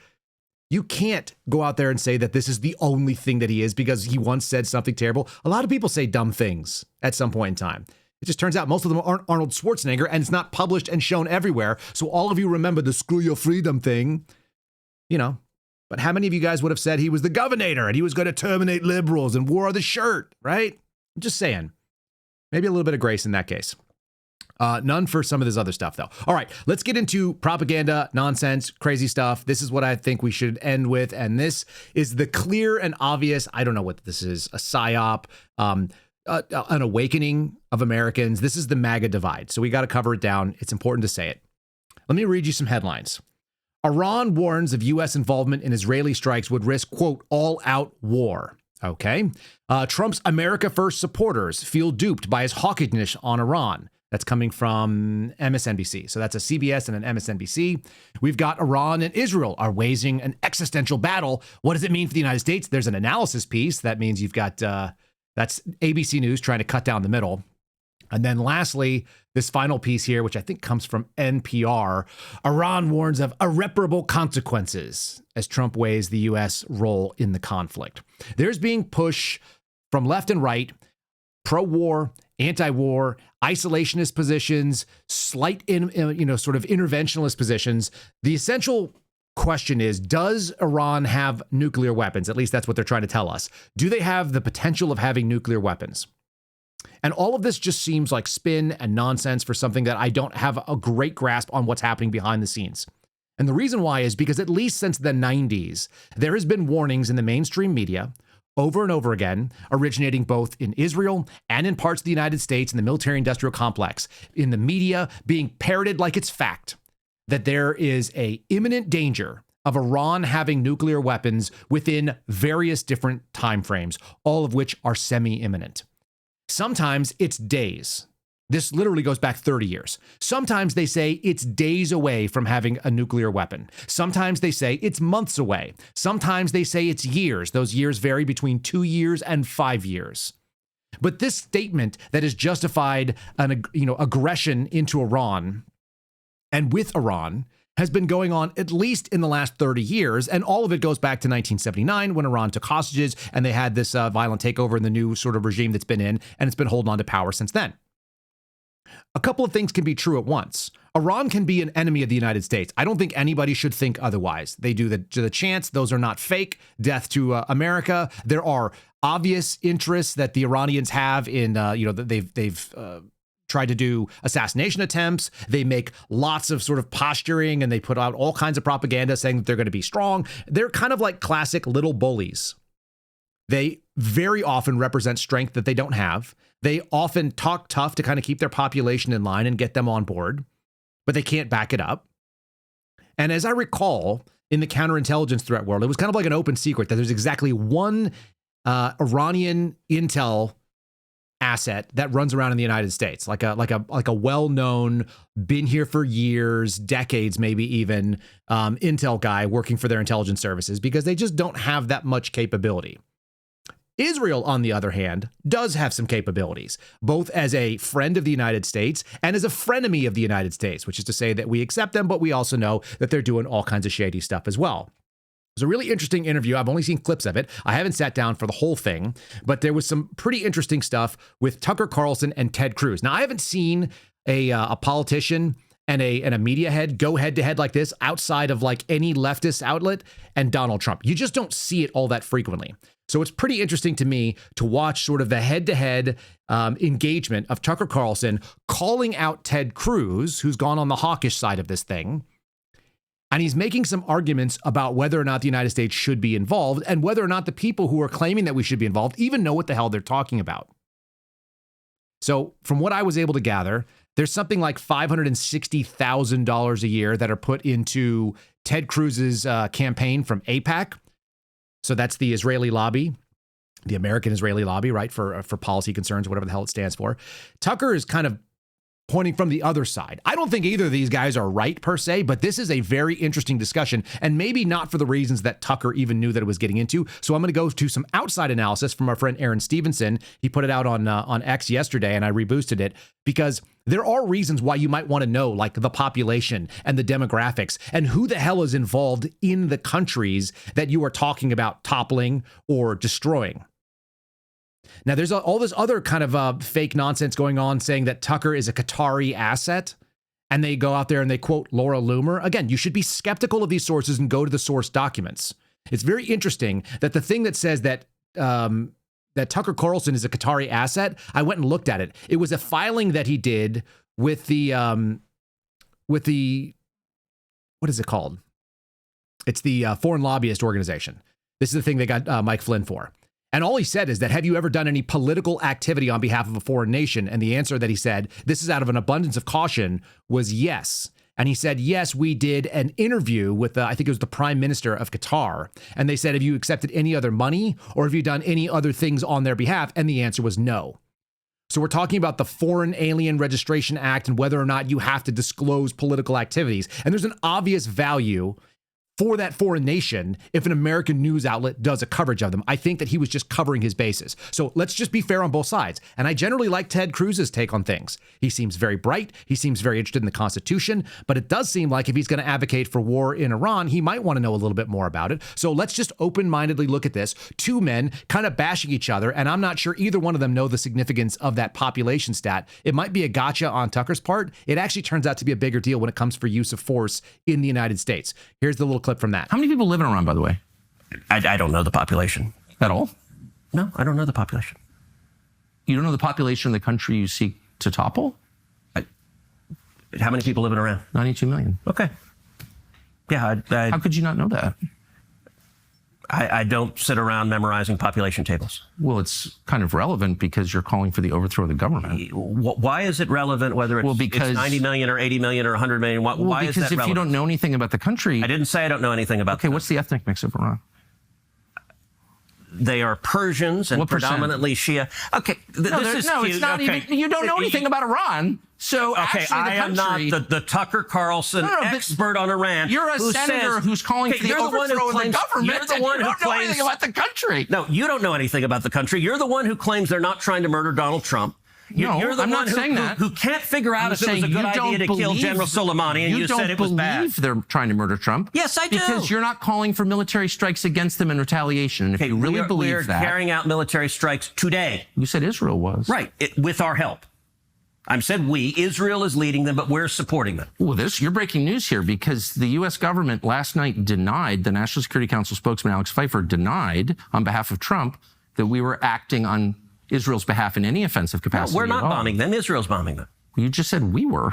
You can't go out there and say that this is the only thing that he is because he once said something terrible. A lot of people say dumb things at some point in time. It just turns out most of them aren't Arnold Schwarzenegger, and it's not published and shown everywhere. So all of you remember the screw your freedom thing, you know. But how many of you guys would have said he was the governor and he was going to terminate liberals and wore the shirt, right? I'm just saying. Maybe a little bit of grace in that case. None for some of this other stuff, though. All right, let's get into propaganda, nonsense, crazy stuff. This is what I think we should end with. And this is the clear and obvious, I don't know what this is, a psyop, an awakening of Americans. This is the MAGA divide. So we got to cover it down. It's important to say it. Let me read you some headlines. Iran warns of U.S. involvement in Israeli strikes would risk, quote, all-out war. Okay. Trump's America First supporters feel duped by his hawkishness on Iran. That's coming from MSNBC. So that's a CBS and an MSNBC. We've got Iran and Israel are waging an existential battle. What does it mean for the United States? There's an analysis piece. That means you've got, that's ABC News trying to cut down the middle. And then lastly, this final piece here, which I think comes from NPR, Iran warns of irreparable consequences as Trump weighs the U.S. role in the conflict. There's being push from left and right, pro-war, anti-war, isolationist positions, slight, sort of interventionist positions. The essential question is, does Iran have nuclear weapons? At least that's what they're trying to tell us. Do they have the potential of having nuclear weapons? And all of this just seems like spin and nonsense for something that I don't have a great grasp on what's happening behind the scenes. And the reason why is because at least since the 90s, there has been warnings in the mainstream media over and over again, originating both in Israel and in parts of the United States in the military-industrial complex, in the media being parroted like it's fact, that there is a imminent danger of Iran having nuclear weapons within various different timeframes, all of which are semi-imminent. Sometimes it's days. This literally goes back 30 years. Sometimes they say it's days away from having a nuclear weapon. Sometimes they say it's months away. Sometimes they say it's years. Those years vary between 2 years and 5 years. But this statement that has justified an aggression into Iran and with Iran has been going on at least in the last 30 years. And all of it goes back to 1979 when Iran took hostages and they had this violent takeover in the new sort of regime that's been in, and it's been holding on to power since then. A couple of things can be true at once. Iran can be an enemy of the United States. I don't think anybody should think otherwise. They do the chants. Those are not fake. Death to America. There are obvious interests that the Iranians have in, they've tried to do assassination attempts. They make lots of sort of posturing, and they put out all kinds of propaganda saying that they're going to be strong. They're kind of like classic little bullies. They very often represent strength that they don't have. They often talk tough to kind of keep their population in line and get them on board, but they can't back it up. And as I recall, in the counterintelligence threat world, it was kind of like an open secret that there's exactly one Iranian intel asset that runs around in the United States, like a well-known, been here for years, decades, maybe even intel guy working for their intelligence services, because they just don't have that much capability. Israel, on the other hand, does have some capabilities, both as a friend of the United States and as a frenemy of the United States, which is to say that we accept them, but we also know that they're doing all kinds of shady stuff as well. It was a really interesting interview. I've only seen clips of it. I haven't sat down for the whole thing, but there was some pretty interesting stuff with Tucker Carlson and Ted Cruz. Now, I haven't seen a politician and a media head go head to head like this outside of like any leftist outlet and Donald Trump. You just don't see it all that frequently. So it's pretty interesting to me to watch sort of the head-to-head engagement of Tucker Carlson calling out Ted Cruz, who's gone on the hawkish side of this thing. And he's making some arguments about whether or not the United States should be involved and whether or not the people who are claiming that we should be involved even know what the hell they're talking about. So from what I was able to gather, there's something like $560,000 a year that are put into Ted Cruz's campaign from AIPAC. So that's the Israeli lobby, the American Israeli lobby, right, for policy concerns, whatever the hell it stands for. Tucker is kind of pointing from the other side. I don't think either of these guys are right per se, but this is a very interesting discussion, and maybe not for the reasons that Tucker even knew that it was getting into. So I'm going to go to some outside analysis from our friend Aaron Stevenson. He put it out on X yesterday, and I reboosted it because there are reasons why you might want to know, like the population and the demographics and who the hell is involved in the countries that you are talking about toppling or destroying. Now, there's all this other kind of fake nonsense going on saying that Tucker is a Qatari asset, and they go out there and they quote Laura Loomer. Again, you should be skeptical of these sources and go to the source documents. It's very interesting that the thing that says that that Tucker Carlson is a Qatari asset, I went and looked at it. It was a filing that he did with the what is it called? It's the Foreign Lobbyist Organization. This is the thing they got Mike Flynn for. And all he said is that, have you ever done any political activity on behalf of a foreign nation? And the answer that he said, this is out of an abundance of caution, was yes. And he said, yes, we did an interview with, I think it was the Prime Minister of Qatar. And they said, have you accepted any other money or have you done any other things on their behalf? And the answer was no. So we're talking about the Foreign Alien Registration Act and whether or not you have to disclose political activities. And there's an obvious value for that foreign nation if an American news outlet does a coverage of them. I think that he was just covering his bases. So let's just be fair on both sides. And I generally like Ted Cruz's take on things. He seems very bright. He seems very interested in the Constitution. But it does seem like if he's going to advocate for war in Iran, he might want to know a little bit more about it. So let's just open-mindedly look at this. Two men kind of bashing each other. And I'm not sure either one of them know the significance of that population stat. It might be a gotcha on Tucker's part. It actually turns out to be a bigger deal when it comes for use of force in the United States. Here's the little clip from that. How many people live in Iran, by the way? I don't know the population. At all? No, I don't know the population. You don't know the population of the country you seek to topple? How many people live in Iran? 92 million. Okay. Yeah. How could you not know that? I don't sit around memorizing population tables. Well, it's kind of relevant because you're calling for the overthrow of the government. Why is it relevant whether it's, it's 90 million or 80 million or 100 million? Why is that relevant? Because if you don't know anything about the country... I didn't say I don't know anything about the country. What's the ethnic mix of Iran? They are Persians and predominantly Shia. Okay, it's not even... You don't know anything about Iran. So actually, I am not the Tucker Carlson expert on Iran. You're a senator who's calling for the overthrow of the government. You're the one who don't know anything about the country. No, you don't know anything about the country. You're the one who claims they're not trying to murder Donald Trump. You're the one who can't figure out if it was a good idea to kill General Soleimani, and you said it was bad. You don't believe they're trying to murder Trump? Yes, I do. Because you're not calling for military strikes against them in retaliation. And if you really believe that... We're carrying out military strikes today. You said Israel was. Right, with our help. I've said we. Israel is leading them, but we're supporting them. Well, you're breaking news here, because the U.S. government last night denied, the National Security Council spokesman Alex Pfeiffer denied on behalf of Trump that we were acting on Israel's behalf in any offensive capacity. No, we're not bombing them. Israel's bombing them. You just said we were.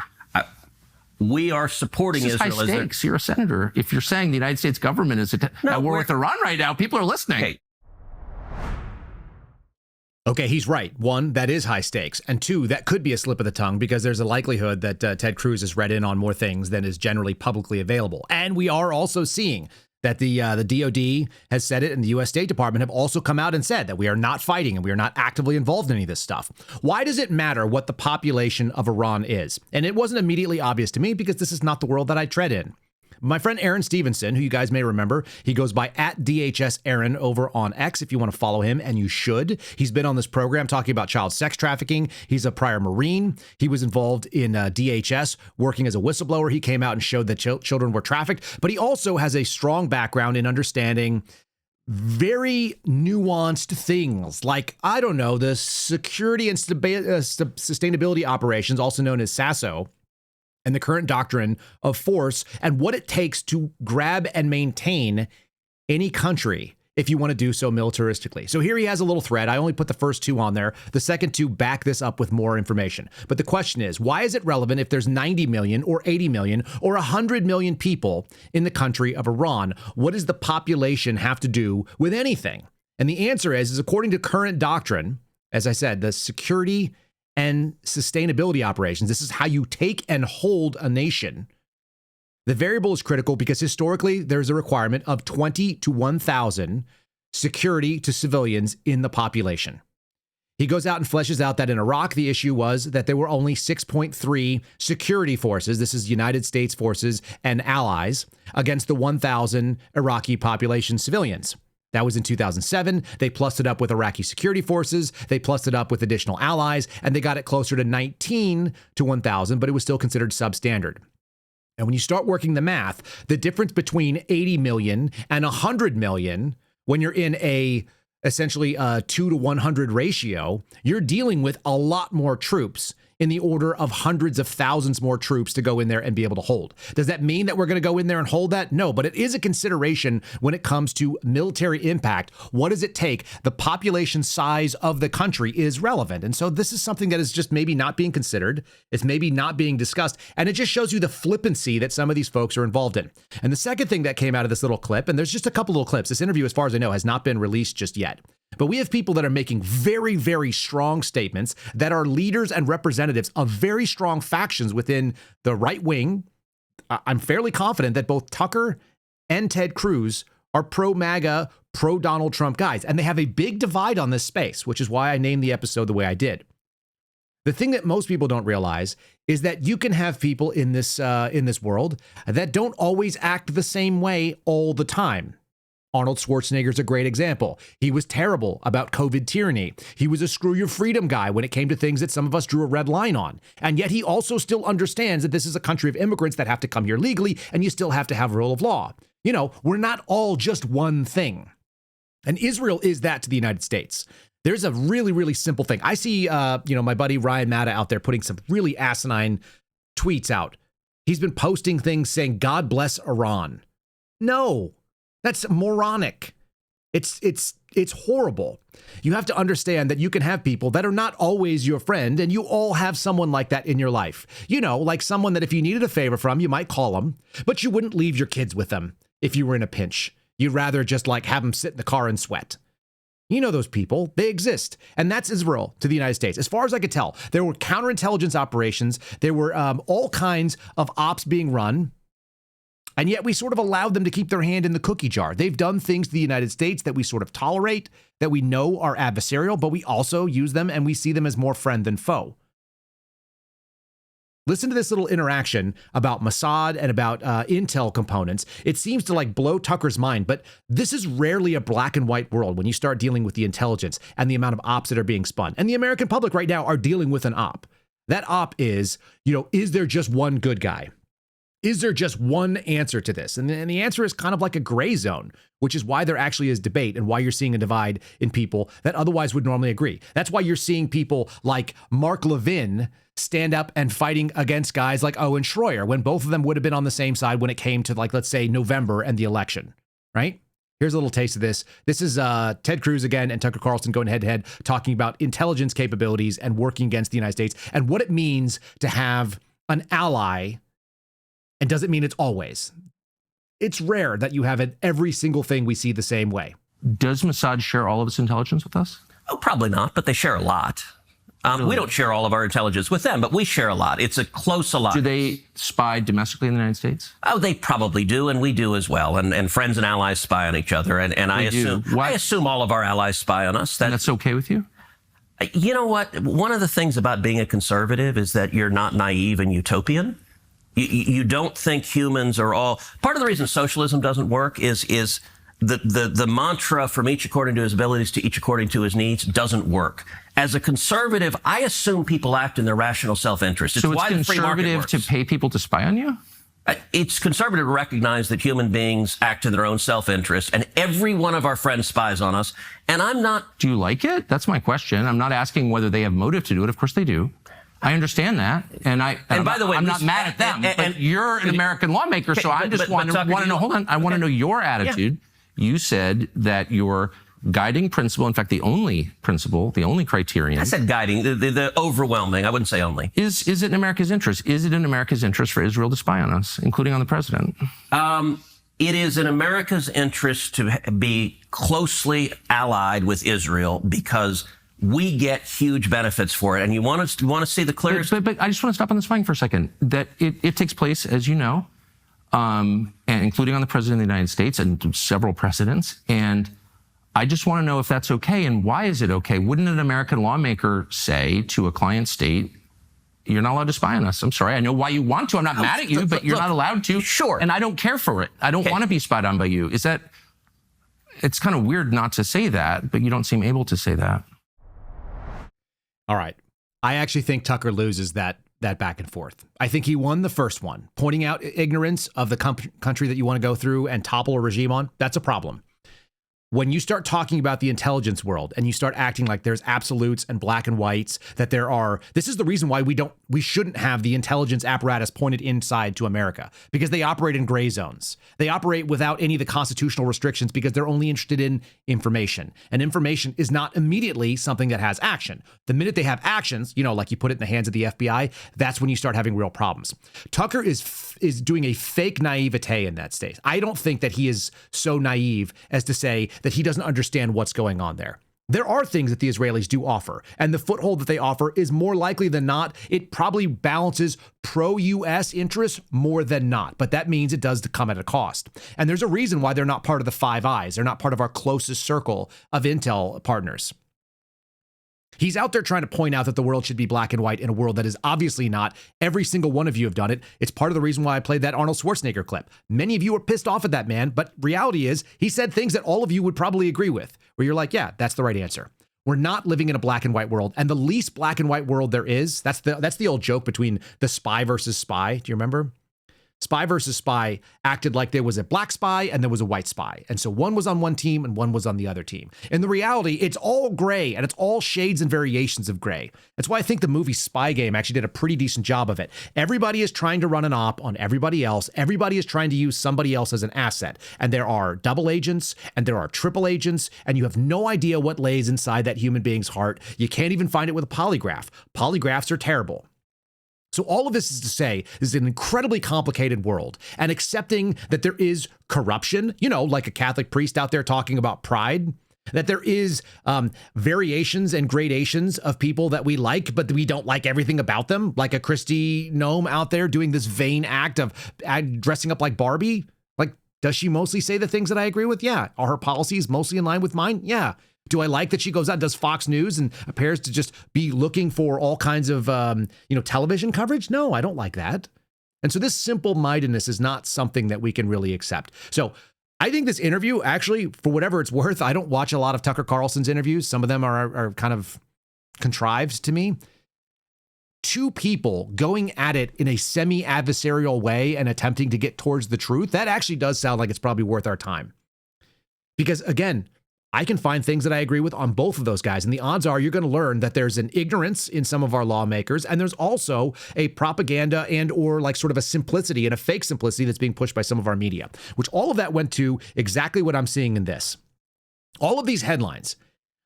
We are supporting this is Israel. High stakes. You're a senator. If you're saying the United States government is at war with Iran right now, people are listening. Okay, he's right. One, that is high stakes. And two, that could be a slip of the tongue, because there's a likelihood that Ted Cruz has read in on more things than is generally publicly available. And we are also seeing that the DOD has said it, and the U.S. State Department have also come out and said that we are not fighting and we are not actively involved in any of this stuff. Why does it matter what the population of Iran is? And it wasn't immediately obvious to me, because this is not the world that I tread in. My friend Aaron Stevenson, who you guys may remember, he goes by @DHS Aaron over on X if you want to follow him, and you should. He's been on this program talking about child sex trafficking. He's a prior Marine. He was involved in DHS working as a whistleblower. He came out and showed that children were trafficked, but he also has a strong background in understanding very nuanced things like, I don't know, the security and sustainability operations, also known as SASO, and the current doctrine of force and what it takes to grab and maintain any country if you want to do so militaristically. So here he has a little thread. I only put the first two on there. The second two back this up with more information. But the question is, why is it relevant if there's 90 million or 80 million or 100 million people in the country of Iran? What does the population have to do with anything? And the answer is according to current doctrine, as I said, the security and sustainability operations, this is how you take and hold a nation. The variable is critical because historically there's a requirement of 20 to 1,000 security to civilians in the population. He goes out and fleshes out that in Iraq, the issue was that there were only 6.3 security forces. This is United States forces and allies against the 1,000 Iraqi population civilians. That was in 2007. They plussed it up with Iraqi security forces. They plussed it up with additional allies, and they got it closer to 19 to 1,000, but it was still considered substandard. And when you start working the math, the difference between 80 million and 100 million, when you're in essentially a 2 to 100 ratio, you're dealing with a lot more troops in the order of hundreds of thousands more troops to go in there and be able to hold. Does that mean that we're going to go in there and hold that? No, but it is a consideration when it comes to military impact. What does it take? The population size of the country is relevant. And so this is something that is just maybe not being considered. It's maybe not being discussed. And it just shows you the flippancy that some of these folks are involved in. And the second thing that came out of this little clip, and there's just a couple little clips, this interview, as far as I know, has not been released just yet. But we have people that are making very, very strong statements that are leaders and representatives of very strong factions within the right wing. I'm fairly confident that both Tucker and Ted Cruz are pro-MAGA, pro-Donald Trump guys. And they have a big divide on this space, which is why I named the episode the way I did. The thing that most people don't realize is that you can have people in this world that don't always act the same way all the time. Arnold Schwarzenegger is a great example. He was terrible about COVID tyranny. He was a screw your freedom guy when it came to things that some of us drew a red line on. And yet he also still understands that this is a country of immigrants that have to come here legally, and you still have to have rule of law. You know, we're not all just one thing. And Israel is that to the United States. There's a really, really simple thing. I see, my buddy Ryan Matta out there putting some really asinine tweets out. He's been posting things saying, God bless Iran. No. That's moronic. It's horrible. You have to understand that you can have people that are not always your friend, and you all have someone like that in your life. You know, like someone that if you needed a favor from, you might call them, but you wouldn't leave your kids with them if you were in a pinch. You'd rather just like have them sit in the car and sweat. You know those people, they exist. And that's Israel to the United States. As far as I could tell, there were counterintelligence operations. There were all kinds of ops being run. And yet we sort of allowed them to keep their hand in the cookie jar. They've done things to the United States that we sort of tolerate, that we know are adversarial, but we also use them and we see them as more friend than foe. Listen to this little interaction about Mossad and about intel components. It seems to like blow Tucker's mind, but this is rarely a black and white world when you start dealing with the intelligence and the amount of ops that are being spun. And the American public right now are dealing with an op. That op is, is there just one good guy? Is there just one answer to this? And the answer is kind of like a gray zone, which is why there actually is debate and why you're seeing a divide in people that otherwise would normally agree. That's why you're seeing people like Mark Levin stand up and fighting against guys like Owen Schroyer when both of them would have been on the same side when it came to, like, let's say November and the election, right? Here's a little taste of this. This is Ted Cruz again and Tucker Carlson going head to head talking about intelligence capabilities and working against the United States and what it means to have an ally. And does it mean it's always? It's rare that you have it every single thing we see the same way. Does Mossad share all of its intelligence with us? Oh, probably not, but they share a lot. We don't share all of our intelligence with them, but we share a lot. It's a close alliance. Do they spy domestically in the United States? Oh, they probably do, and we do as well. And friends and allies spy on each other. And I assume all of our allies spy on us. And that's okay with you? You know what? One of the things about being a conservative is that you're not naive and utopian. You don't think humans are all... Part of the reason socialism doesn't work is the mantra from each according to his abilities to each according to his needs doesn't work. As a conservative, I assume people act in their rational self-interest. So it's conservative to pay people to spy on you? It's conservative to recognize that human beings act in their own self-interest, and every one of our friends spies on us, and I'm not... Do you like it? That's my question. I'm not asking whether they have motive to do it. Of course they do. I understand that, and by the way, I'm not mad at them. But you're an American lawmaker, so I just want to know. Hold on, I want to know your attitude. Yeah. You said that your guiding principle, in fact, the only principle, the only criterion. I said guiding, the overwhelming. I wouldn't say only. Is it in America's interest? Is it in America's interest for Israel to spy on us, including on the president? It is in America's interest to be closely allied with Israel because we get huge benefits for it. And you want to see the clearest... But I just want to stop on the spying for a second. That it takes place, as you know, and including on the president of the United States and several precedents. And I just want to know if that's okay and why is it okay? Wouldn't an American lawmaker say to a client state, you're not allowed to spy on us? I'm sorry. I know why you want to. I'm not mad at you, but you're not allowed to. Sure. And I don't care for it. I don't want to be spied on by you. Is that... It's kind of weird not to say that, but you don't seem able to say that. All right. I actually think Tucker loses that back and forth. I think he won the first one. Pointing out ignorance of the country that you want to go through and topple a regime on, that's a problem. When you start talking about the intelligence world and you start acting like there's absolutes and black and whites, that this is the reason why we shouldn't have the intelligence apparatus pointed inside to America, because they operate in gray zones. They operate without any of the constitutional restrictions because they're only interested in information. And information is not immediately something that has action. The minute they have actions, like you put it in the hands of the FBI, that's when you start having real problems. Tucker is doing a fake naivete in that state. I don't think that he is so naive as to say that he doesn't understand what's going on there. There are things that the Israelis do offer, and the foothold that they offer is more likely than not, it probably balances pro-U.S. interests more than not, but that means it does come at a cost. And there's a reason why they're not part of the Five Eyes. They're not part of our closest circle of intel partners. He's out there trying to point out that the world should be black and white in a world that is obviously not. Every single one of you have done it. It's part of the reason why I played that Arnold Schwarzenegger clip. Many of you are pissed off at that man, but reality is he said things that all of you would probably agree with, where you're like, yeah, that's the right answer. We're not living in a black and white world. And the least black and white world there is, that's the old joke between the spy versus spy. Do you remember? Spy versus spy acted like there was a black spy and there was a white spy. And so one was on one team and one was on the other team. In the reality, it's all gray and it's all shades and variations of gray. That's why I think the movie Spy Game actually did a pretty decent job of it. Everybody is trying to run an op on everybody else. Everybody is trying to use somebody else as an asset. And there are double agents and there are triple agents, and you have no idea what lays inside that human being's heart. You can't even find it with a polygraph. Polygraphs are terrible. So all of this is to say, this is an incredibly complicated world, and accepting that there is corruption, like a Catholic priest out there talking about pride, that there is variations and gradations of people that we like, but we don't like everything about them, like a Christy Gnome out there doing this vain act of dressing up like Barbie. Like, does she mostly say the things that I agree with? Yeah. Are her policies mostly in line with mine? Yeah. Do I like that she goes out and does Fox News and appears to just be looking for all kinds of, television coverage? No, I don't like that. And so this simple-mindedness is not something that we can really accept. So I think this interview, actually, for whatever it's worth, I don't watch a lot of Tucker Carlson's interviews. Some of them are kind of contrived to me. Two people going at it in a semi-adversarial way and attempting to get towards the truth, that actually does sound like it's probably worth our time. Because, again, I can find things that I agree with on both of those guys. And the odds are you're going to learn that there's an ignorance in some of our lawmakers, and there's also a propaganda and or like sort of a simplicity and a fake simplicity that's being pushed by some of our media, which all of that went to exactly what I'm seeing in this. All of these headlines,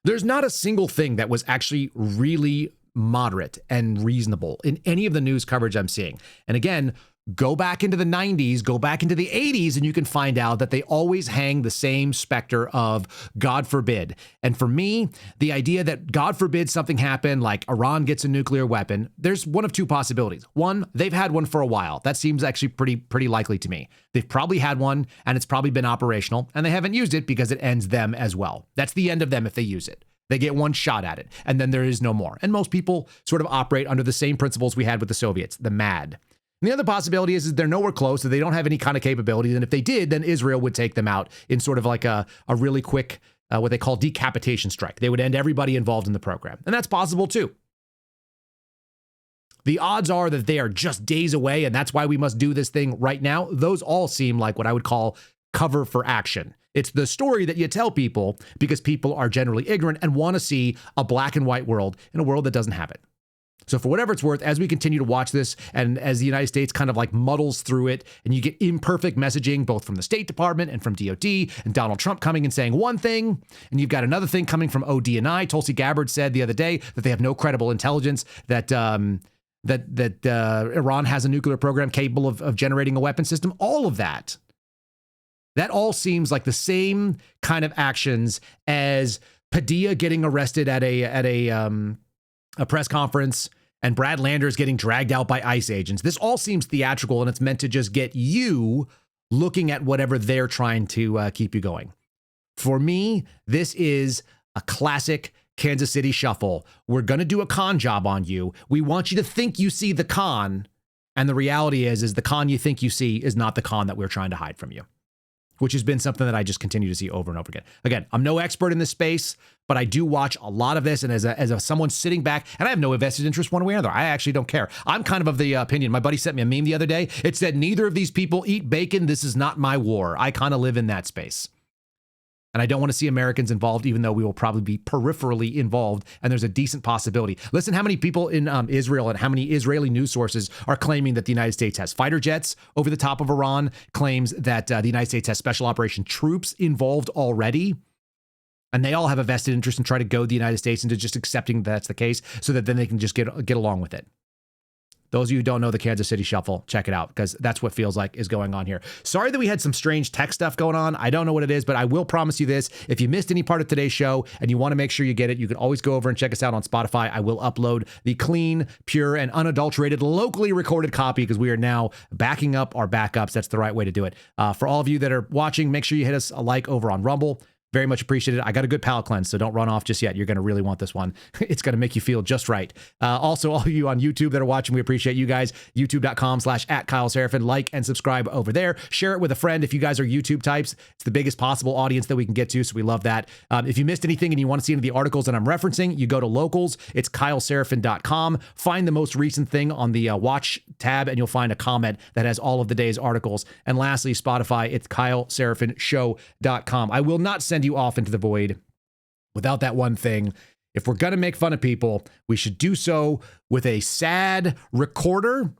there's not a single thing that was actually really moderate and reasonable in any of the news coverage I'm seeing. And again, go back into the 90s, go back into the 80s, and you can find out that they always hang the same specter of God forbid. And for me, the idea that God forbid something happen, like Iran gets a nuclear weapon, there's one of two possibilities. One, they've had one for a while. That seems actually pretty likely to me. They've probably had one, and it's probably been operational, and they haven't used it because it ends them as well. That's the end of them if they use it. They get one shot at it, and then there is no more. And most people sort of operate under the same principles we had with the Soviets, the MAD. And the other possibility is they're nowhere close, that they don't have any kind of capabilities. And if they did, then Israel would take them out in sort of like a really quick, what they call decapitation strike. They would end everybody involved in the program. And that's possible too. The odds are that they are just days away, and that's why we must do this thing right now. Those all seem like what I would call cover for action. It's the story that you tell people because people are generally ignorant and want to see a black and white world in a world that doesn't have it. So for whatever it's worth, as we continue to watch this and as the United States kind of like muddles through it and you get imperfect messaging both from the State Department and from DOD and Donald Trump coming and saying one thing, and you've got another thing coming from ODNI. Tulsi Gabbard said the other day that they have no credible intelligence, that Iran has a nuclear program capable of generating a weapon system. All of that all seems like the same kind of actions as Padilla getting arrested at a press conference and Brad Landers getting dragged out by ICE agents. This all seems theatrical, and it's meant to just get you looking at whatever they're trying to keep you going. For me, this is a classic Kansas City shuffle. We're going to do a con job on you. We want you to think you see the con, and the reality is the con you think you see is not the con that we're trying to hide from you, which has been something that I just continue to see over and over again. Again, I'm no expert in this space, but I do watch a lot of this. And as someone sitting back, and I have no vested interest one way or another. I actually don't care. I'm kind of the opinion. My buddy sent me a meme the other day. It said, neither of these people eat bacon. This is not my war. I kind of live in that space. And I don't want to see Americans involved, even though we will probably be peripherally involved. And there's a decent possibility. Listen, how many people in Israel and how many Israeli news sources are claiming that the United States has fighter jets over the top of Iran, claims that the United States has special operation troops involved already. And they all have a vested interest in trying to goad the United States into just accepting that's the case so that then they can just get along with it. Those of you who don't know the Kansas City Shuffle, check it out, because that's what feels like is going on here. Sorry that we had some strange tech stuff going on. I don't know what it is, but I will promise you this. If you missed any part of today's show and you want to make sure you get it, you can always go over and check us out on Spotify. I will upload the clean, pure, and unadulterated, locally recorded copy because we are now backing up our backups. That's the right way to do it. For all of you that are watching, make sure you hit us a like over on Rumble. Very much appreciated. I got a good palate cleanse, so don't run off just yet. You're going to really want this one. It's going to make you feel just right. Also, all of you on YouTube that are watching, we appreciate you guys. YouTube.com/@KyleSeraphin. Like and subscribe over there. Share it with a friend if you guys are YouTube types. It's the biggest possible audience that we can get to, so we love that. If you missed anything and you want to see any of the articles that I'm referencing, you go to locals. It's KyleSeraphin.com. Find the most recent thing on the watch tab, and you'll find a comment that has all of the day's articles. And lastly, Spotify, it's KyleSeraphinShow.com. I will not send you off into the void without that one thing. If we're going to make fun of people, we should do so with a sad recorder.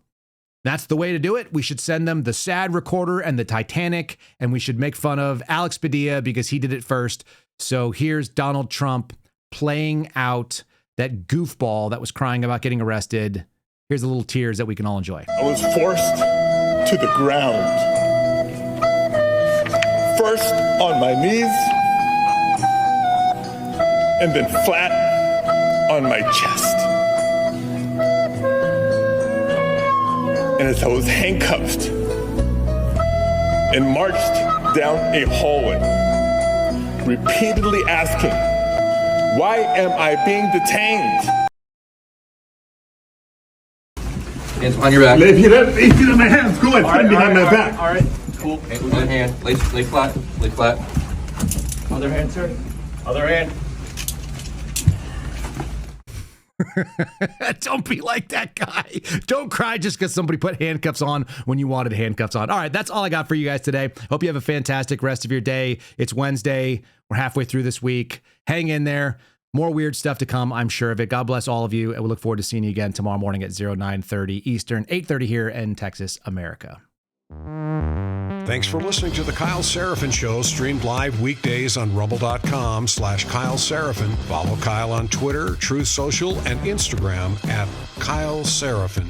That's the way to do it. We should send them the sad recorder and the Titanic, and we should make fun of Alex Padilla because he did it first. So here's Donald Trump playing out that goofball that was crying about getting arrested. Here's the little tears that we can all enjoy. I was forced to the ground. First on my knees, and then flat on my chest. And as I was handcuffed and marched down a hallway, repeatedly asking, why am I being detained? Hands on your back. If you don't my hands, go ahead, put behind my back. All right, cool. One hand, lay flat, lay flat. Other hand, sir. Other hand. Don't be like that guy. Don't cry just because somebody put handcuffs on when you wanted handcuffs on. All right, that's all I got for you guys today. Hope you have a fantastic rest of your day. It's Wednesday. We're halfway through this week. Hang in there. More weird stuff to come, I'm sure of it. God bless all of you, and we look forward to seeing you again tomorrow morning at 09:30 Eastern, 8:30 here in Texas, America. Thanks for listening to The Kyle Seraphin Show, streamed live weekdays on rumble.com/Kyle Seraphin. Follow Kyle on Twitter, Truth Social, and Instagram at Kyle Seraphin.